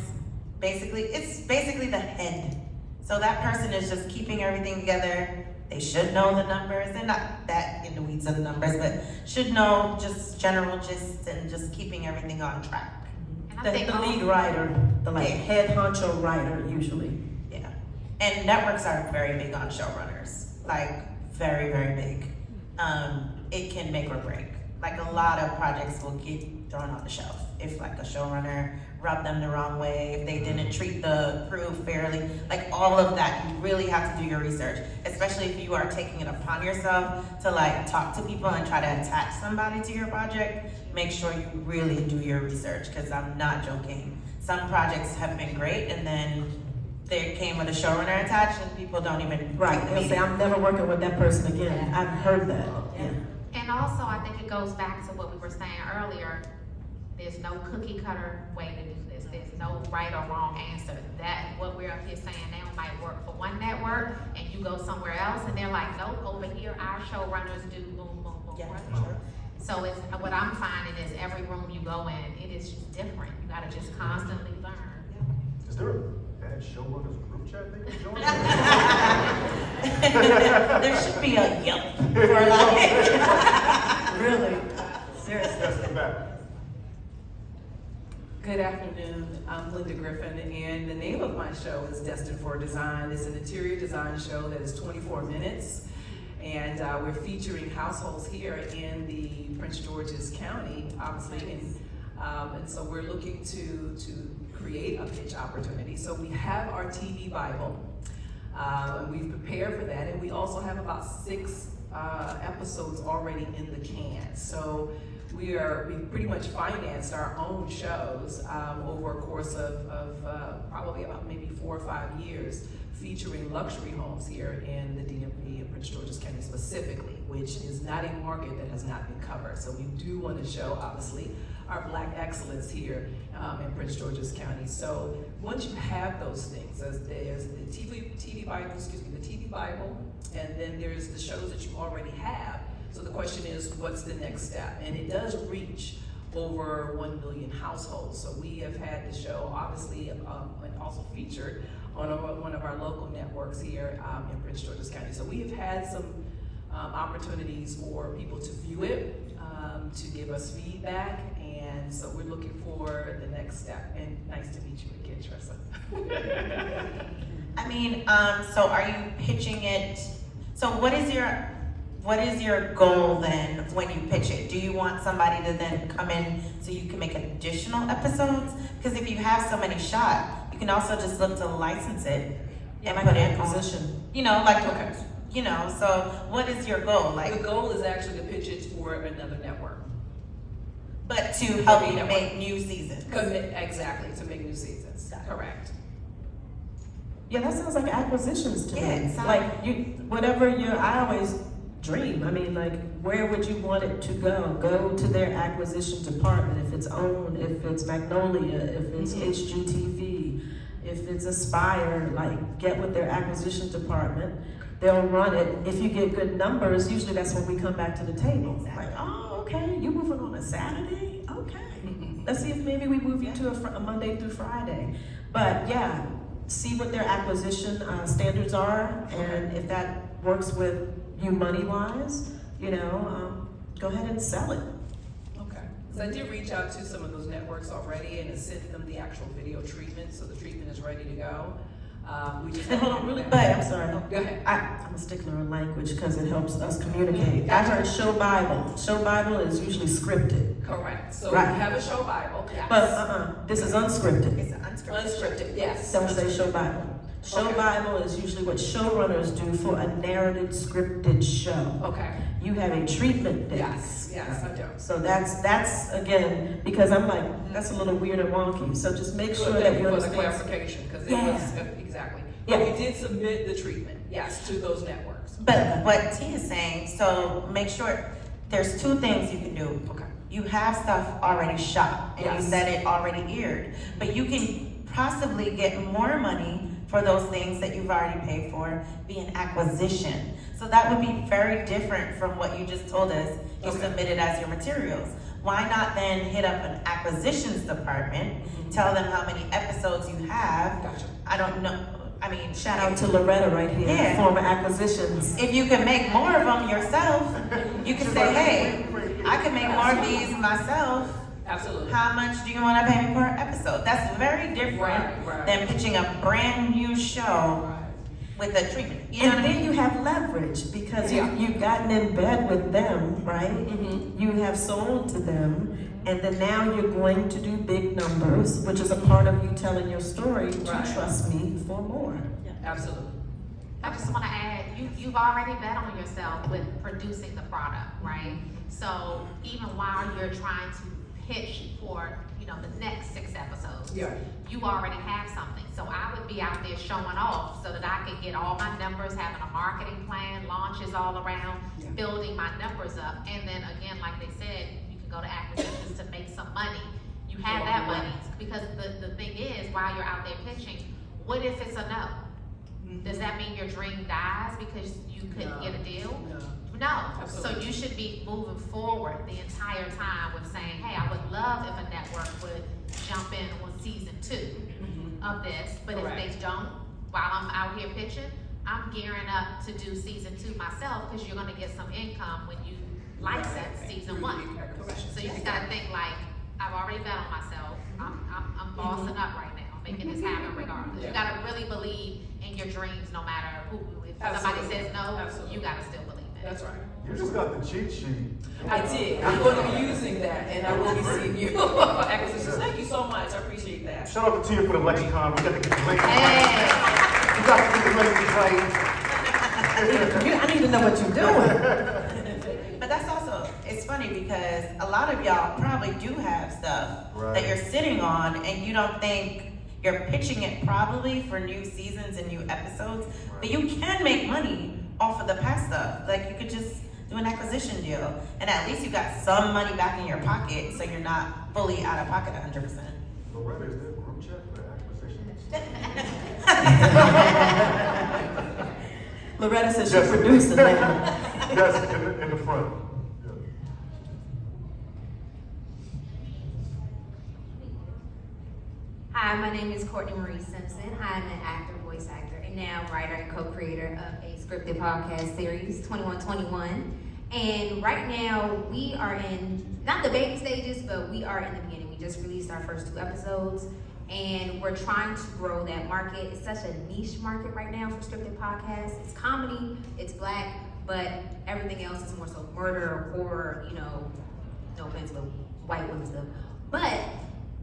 It's basically the head. So that person is just keeping everything together. They should know the numbers. They're not that in the weeds of the numbers, but should know just general gist and just keeping everything on track. And I think The lead writer, the head honcho writer usually. Yeah. And networks are very big on showrunners. Like, very, very big. It can make or break. Like, a lot of projects will get thrown on the shelf if like a showrunner rubbed them the wrong way, if they didn't treat the crew fairly, like all of that, you really have to do your research, especially if you are taking it upon yourself to like talk to people and try to attach somebody to your project. Make sure you really do your research, because I'm not joking. Some projects have been great, and then they came with a showrunner attached, and people don't even Right, take the they'll say, meeting. I'm never working with that person again. I've heard that, yeah. And also, I think it goes back to what we were saying earlier. There's no cookie cutter way to do this. There's no right or wrong answer. That what we're up here saying now might work for one network, and you go somewhere else, and they're like, nope, over here our showrunners do boom, boom, boom. Yeah, boom. sure. So it's what I'm finding is every room you go in, it is just different. You gotta just constantly learn. Is there a bad showrunners group chat they can join? There should be a yep for like. Really, seriously. Yes, come back. Good afternoon, I'm Linda Griffin, and the name of my show is Destined for Design. It's an interior design show that is 24 minutes, and we're featuring households here in the Prince George's County, obviously, and so we're looking to create a pitch opportunity. So we have our TV Bible, and we've prepared for that, and we also have about 6 episodes already in the can. So we've pretty much financed our own shows over a course of probably about maybe 4 or 5 years, featuring luxury homes here in the DMV and Prince George's County specifically, which is not a market that has not been covered. So we do want to show, obviously, our Black excellence here in Prince George's County. So once you have those things, there's the TV Bible, and then there's the shows that you already have. So the question is, what's the next step? And it does reach over 1 million households. So we have had the show, obviously, and also featured on one of our local networks here in Prince George's County. So we have had some opportunities for people to view it, to give us feedback, and so we're looking for the next step. And nice to meet you again, Tressa. I mean, so are you pitching it? So what is your goal then when you pitch it? Do you want somebody to then come in so you can make additional episodes? Because if you have so many shot, you can also just look to license it and put it on, Acquisition. you know, like, you know, so what is your goal? Like, The goal is actually to pitch it for another network. but to help you make new seasons. Exactly, to make new seasons, correct. Yeah, that sounds like acquisitions to Yeah, me. it sounds- Like I always dream. I mean, like, where would you want it to go? Go to their acquisition department. If it's OWN, if it's Magnolia, if it's HGTV, if it's Aspire, like, get with their acquisition department. They'll run it. If you get good numbers, usually that's when we come back to the table. Exactly. Like, oh, okay, you moving on a Saturday? Okay. Let's see if maybe we move you to a Monday through Friday. But yeah, see what their acquisition standards are, and if that works with you money-wise, you know, go ahead and sell it. Okay. So I did reach out to some of those networks already and sent them the actual video treatment, so the treatment is ready to go. We just And hold on, really, But- I'm sorry. Go ahead. I'm a stickler on language because it helps us communicate. I heard show Bible. Show Bible is usually scripted, Correct. So Right. we have a show Bible. Yes. but this is unscripted. It's unscripted. Unscripted, yes. Don't say show Bible. Show Okay. Bible is usually what showrunners do for a narrated scripted show. Okay. You have a treatment desk. Yes, I do. So that's again, because I'm like, that's a little weird and wonky. So just make sure Thank that you you for the understand. clarification, because it Yeah. was, exactly. Yeah. But we did submit the treatment, yes, to those networks. But what T is saying, so make sure, there's 2 things you can do. Okay. You have stuff already shot, and you Yes. said it already aired, but you can possibly get more money for those things that you've already paid for via acquisition. So that would be very different from what you just told us you Okay. submitted as your materials. Why not then hit up an acquisitions department, tell them how many episodes you have? Gotcha. I don't know, I mean, Shout out to Loretta right here, Yeah. former acquisitions. if you can make more of them yourself, you can say, hey, I can make more of these myself. Absolutely. How much do you want to pay me per episode? That's very different Right. than pitching a brand new show with a treatment. You know And what I then mean? you have leverage because Yeah. you've gotten in bed with them, right? Mhm. You have sold to them, And then now you're going to do big numbers, which is a part of you telling your story to Right. trust me for more. Absolutely. I just want to add, you've already bet on yourself with producing the product, right? So even while you're trying to pitch for, the next 6 episodes, Yeah. you already have something. So I would be out there showing off so that I could get all my numbers, having a marketing plan, launches all around, Yeah. building my numbers up. And then again, like they said, you can go to acquisitions to make some money. You have that money. Because the thing is, while you're out there pitching, what if it's a no? Does that mean your dream dies because you couldn't get a deal? No. So Absolutely. you should be moving forward the entire time with saying, hey, I would love if a network would jump in on season 2 of this, but Correct. if they don't, while I'm out here pitching, I'm gearing up to do season 2 myself because you're gonna get some income when you license season 1. So you just gotta think like, I've already bet on myself. I'm bossing up right now, making this happen regardless. You gotta really believe in your dreams no matter who. If somebody Absolutely. says no, Absolutely. you gotta still believe it. That's right. You just got the cheat sheet. I did. I'm going to be using that, and I will be seeing you for acquisitions. Thank you so much. I appreciate that. Shout out to Tia for the lexicon. We got to get the ladies. Hey. We got to get the ladies right. I need to know what you're doing. But that's also, it's funny because a lot of y'all probably do have stuff Right. that you're sitting on and you don't think you're pitching it probably for new seasons and new episodes, but you can make money off of the past stuff. Like you could just do an acquisition deal and at least you got some money back in your pocket so you're not fully out of pocket 100%. Loretta, is there a group chat for acquisitions? Loretta says Yes. she's producing that. Yes, in the front. Yeah. Hi, my name is Courtney Marie Simpson. I'm an actor, voice actor, and now writer and co-creator of a scripted podcast series, 2121. And right now, we are in, not the baby stages, but we are in the beginning. We just released our first 2 episodes, and we're trying to grow that market. It's such a niche market right now for scripted podcasts. It's comedy, it's Black, but everything else is more so murder, horror, no offense, but white women stuff. But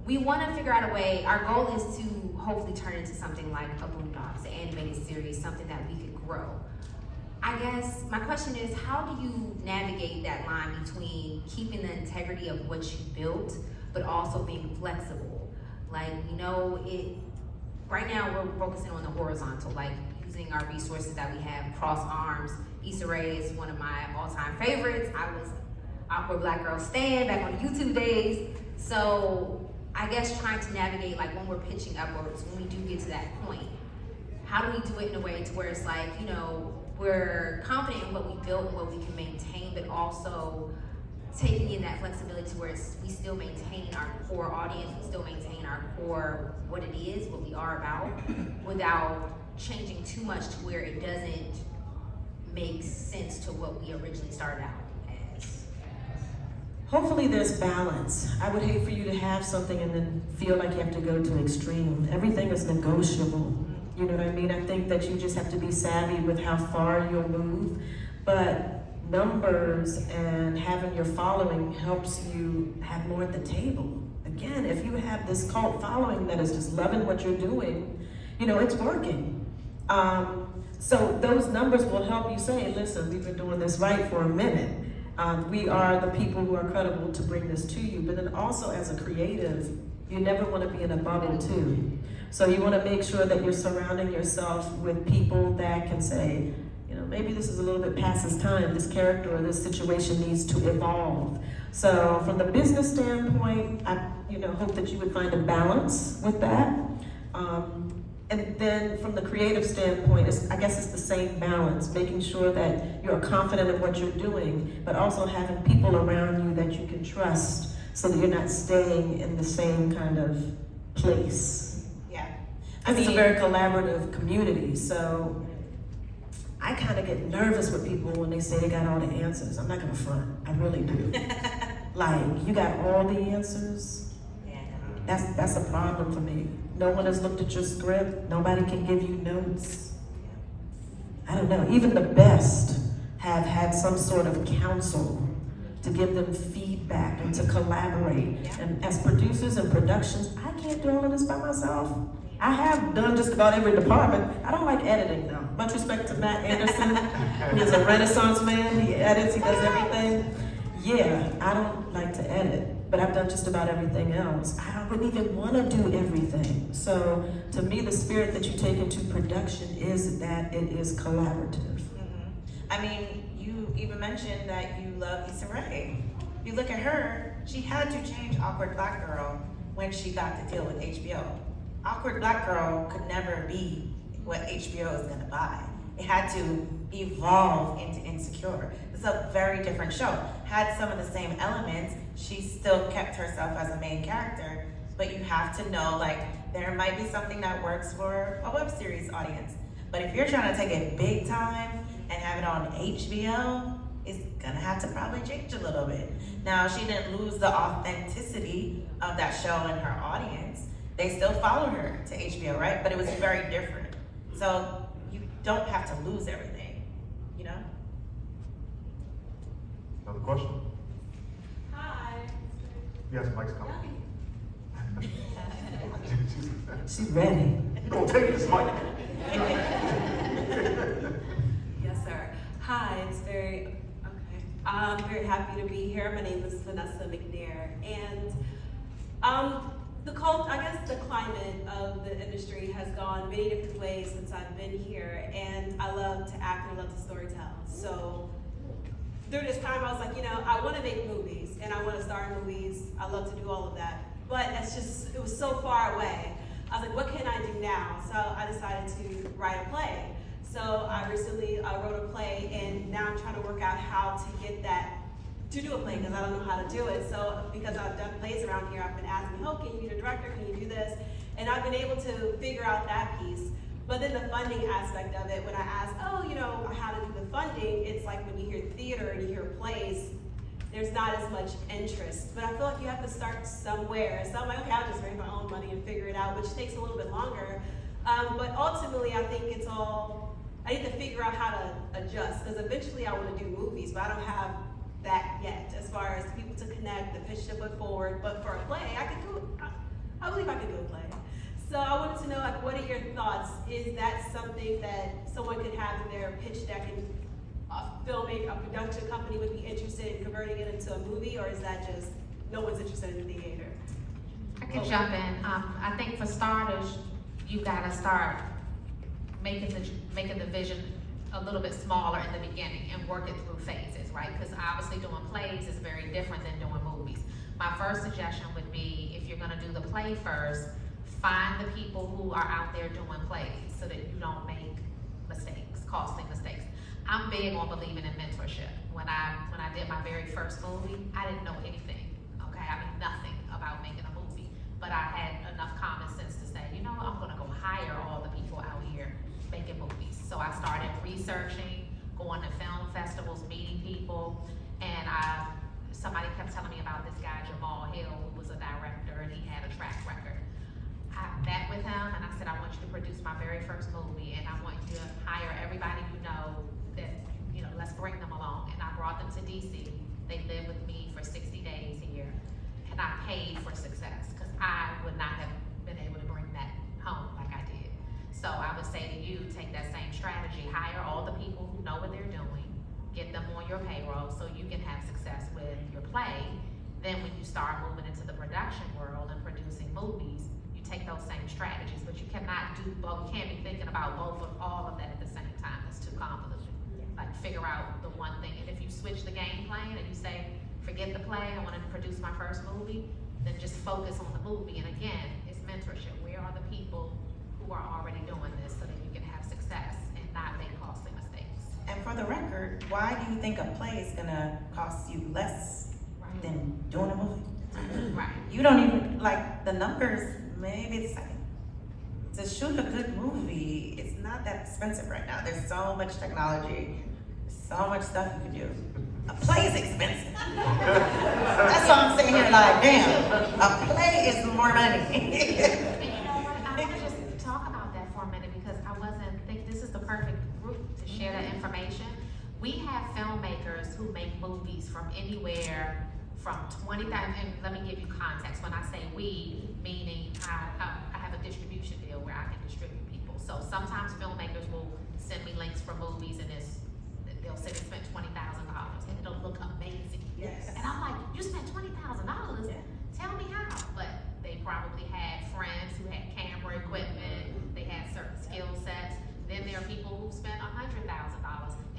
we want to figure out a way. Our goal is to hopefully turn into something like a Boondocks, an animated series, something that we could grow. I guess my question is, how do you navigate that line between keeping the integrity of what you built, but also being flexible? Like, right now we're focusing on the horizontal, like using our resources that we have, cross arms. Issa Rae is one of my all-time favorites. I was Awkward Black Girl Stan back on the YouTube days. So I guess trying to navigate, like when we're pitching upwards, when we do get to that point, how do we do it in a way to where it's like, we're confident in what we built and what we can maintain, but also taking in that flexibility to where we still maintain our core audience, we still maintain our core, what it is, what we are about, without changing too much to where it doesn't make sense to what we originally started out as. Hopefully there's balance. I would hate for you to have something and then feel like you have to go to extreme. Everything is negotiable. You know what I mean? I think that you just have to be savvy with how far you'll move. But numbers and having your following helps you have more at the table. Again, if you have this cult following that is just loving what you're doing, it's working. So those numbers will help you say, listen, we've been doing this right for a minute. We are the people who are credible to bring this to you. But then also as a creative, you never want to be in a bubble too. So you want to make sure that you're surrounding yourself with people that can say, maybe this is a little bit past its time. This character or this situation needs to evolve. So from the business standpoint, I hope that you would find a balance with that. And then from the creative standpoint, I guess it's the same balance, making sure that you're confident in what you're doing, but also having people around you that you can trust so that you're not staying in the same kind of place. Yeah. It's a very collaborative community, so I kind of get nervous with people when they say they got all the answers. I'm not gonna front, I really do. Like, you got all the answers? Yeah. That's a problem for me. No one has looked at your script. Nobody can give you notes. I don't know. Even the best have had some sort of counsel to give them feedback and to collaborate. And as producers and productions, I can't do all of this by myself. I have done just about every department. I don't like editing though. Much respect to Matt Anderson. He's a Renaissance man. He edits, he does everything. Yeah, I don't like to edit, but I've done just about everything else. I wouldn't even want to do everything. So to me, the spirit that you take into production is that it is collaborative. I mean, you even mentioned that you love Issa Rae. You look at her, she had to change Awkward Black Girl when she got to deal with HBO. Awkward Black Girl could never be what HBO is gonna buy. It had to evolve into Insecure. It's a very different show. Had some of the same elements, she still kept herself as a main character, but you have to know, like, there might be something that works for a web series audience. But if you're trying to take it big time and have it on HBO, it's gonna have to probably change a little bit. Now, she didn't lose the authenticity of that show and her audience. They still follow her to HBO, right? But it was very different. So you don't have to lose everything, you know? Another question? Hi. Yes, Mike's coming. She's ready. You gonna take this, Mike? Yes, sir. Hi, it's very, okay. I'm very happy to be here. My name is Vanessa McNair. And I guess the climate of the industry has gone many different ways since I've been here. And I love to act and I love to storytell. So during this time, I was like, you know, I want to make movies and I want to star in movies. I love to do all of that. But it was so far away. I was like, what can I do now? So I decided to write a play. So I recently wrote a play, and now I'm trying to work out how to get that, to do a play, because I don't know how to do it. So because I've done plays around here, I've been asking, oh, can you be the director? Can you do this? And I've been able to figure out that piece. But then the funding aspect of it, when I ask, oh, you know, how to do the funding, it's like when you hear theater and you hear plays, there's not as much interest. But I feel like you have to start somewhere. So I'm like, okay, I'll just raise my own money and figure it out, which takes a little bit longer. But ultimately, I think I need to figure out how to adjust, because eventually I want to do movies, but I don't have that yet, as far as people to connect, the pitch to put forward. But for a play, I believe I can do a play. So I wanted to know, like, what are your thoughts? Is that something that someone could have in their pitch deck and a production company would be interested in converting it into a movie, or is that just no one's interested in the theater? I can jump in. I think for starters, you gotta start making the vision a little bit smaller in the beginning and work it through phases, right? Because obviously doing plays is very different than doing movies. My first suggestion would be, if you're gonna do the play first, find the people who are out there doing plays so that you don't make mistakes, costly mistakes. I'm big on believing in mentorship. When I did my very first movie, I didn't know anything, okay? I mean, nothing about making a movie, but I had enough common sense to say, you know what, I'm gonna go hire all the people out here making movies. So I started researching, going to film festivals, meeting people, and somebody kept telling me about this guy, Jamal Hill, who was a director, and he had a track record. I met with him, and I said, I want you to produce my very first movie, and I want you to hire everybody you know that, you know, let's bring them along. And I brought them to DC. They lived with me for 60 days here, and I paid for success, because I would not have been able to bring that home like I did. So I would say to you, take that same strategy, hire all the people who know what they're doing, get them on your payroll so you can have success with your play. Then when you start moving into the production world and producing movies, you take those same strategies, but you cannot do both. You can't be thinking about all of that at the same time. It's too convoluted. Like, figure out the one thing. And if you switch the game plan and you say, forget the play, I want to produce my first movie, then just focus on the movie. And again, it's mentorship. Where are the people who are already doing this so that you can have success and not make costly mistakes? And for the record, why do you think a play is gonna cost you less than doing a movie? Right. You don't even, like, the numbers, maybe the second. To shoot a good movie, it's not that expensive right now. There's so much technology, so much stuff you can do. A play is expensive. That's why I'm sitting here like, damn, a play is more money. And you know what, I want to just talk about that for a minute, because I wasn't thinking this is the perfect group to share that information. we have filmmakers who make movies from anywhere from 20,000, and let me give you context. When I say we, meaning I have a distribution deal where I can distribute people. So sometimes filmmakers will send me links for movies, and they'll say they spent $20,000, and it'll look amazing. Yes. And I'm like, you spent $20,000? Yeah. Tell me how. But they probably had friends who had camera equipment, they had certain skill sets. Then there are people who spent $100,000,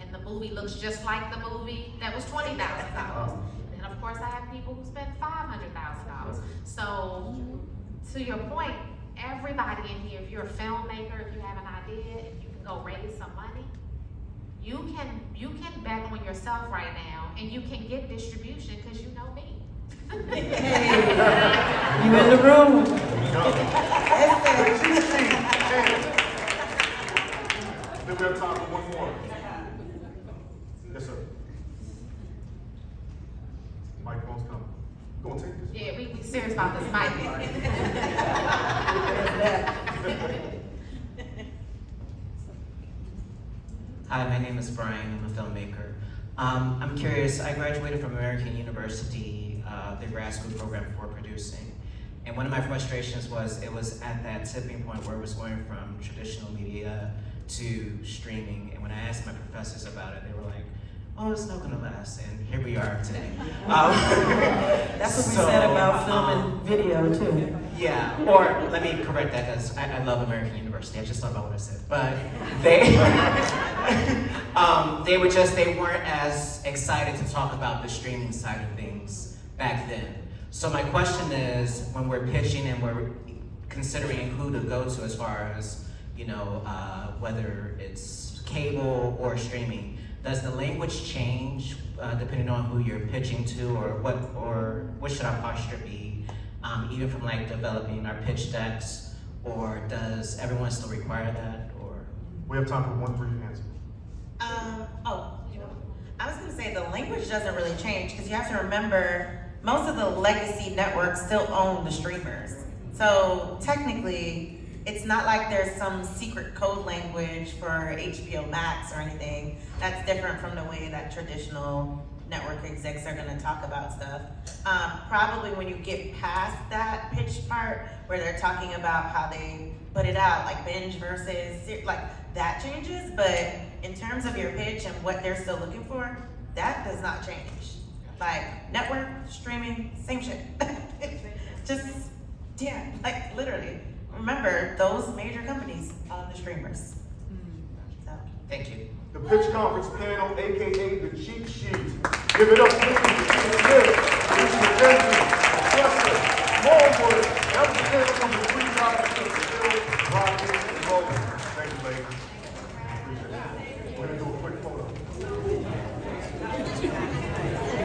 and the movie looks just like the movie that was $20,000. And of course, I have people who spend $500,000. So, to your point, everybody in here, if you're a filmmaker, if you have an idea, if you can go raise some money, you can bet on yourself right now, and you can get distribution because you know me. You in the room? Then we have time for one more. Yes, sir. Microphone's coming. You gonna take this? Yeah, we serious about this mic. Hi, my name is Brian. I'm a filmmaker. I'm curious, I graduated from American University, the grad school program for producing. And one of my frustrations was it was at that tipping point where it was going from traditional media to streaming. And when I asked my professors about it, they were like, oh, it's not gonna last. And here we are today. That's what we said about film and video too. Yeah, or let me correct that because I love American University. I just thought about what I said. But they weren't as excited to talk about the streaming side of things back then. So my question is, when we're pitching and we're considering who to go to as far as, whether it's cable or streaming, does the language change depending on who you're pitching to, or what should our posture be, even from like developing our pitch decks, or does everyone still require that, or? We have time for one brief answer. I was gonna say the language doesn't really change because you have to remember most of the legacy networks still own the streamers. So technically, it's not like there's some secret code language for HBO Max or anything that's different from the way that traditional network execs are gonna talk about stuff. Probably when you get past that pitch part where they're talking about how they put it out, like binge versus, like that changes, but in terms of your pitch and what they're still looking for, that does not change. Like network, streaming, same shit. Just, yeah, like literally. Remember, those major companies own the streamers. So. Thank you. The Pitch Conference panel, AKA the cheat sheet. Give it up, please.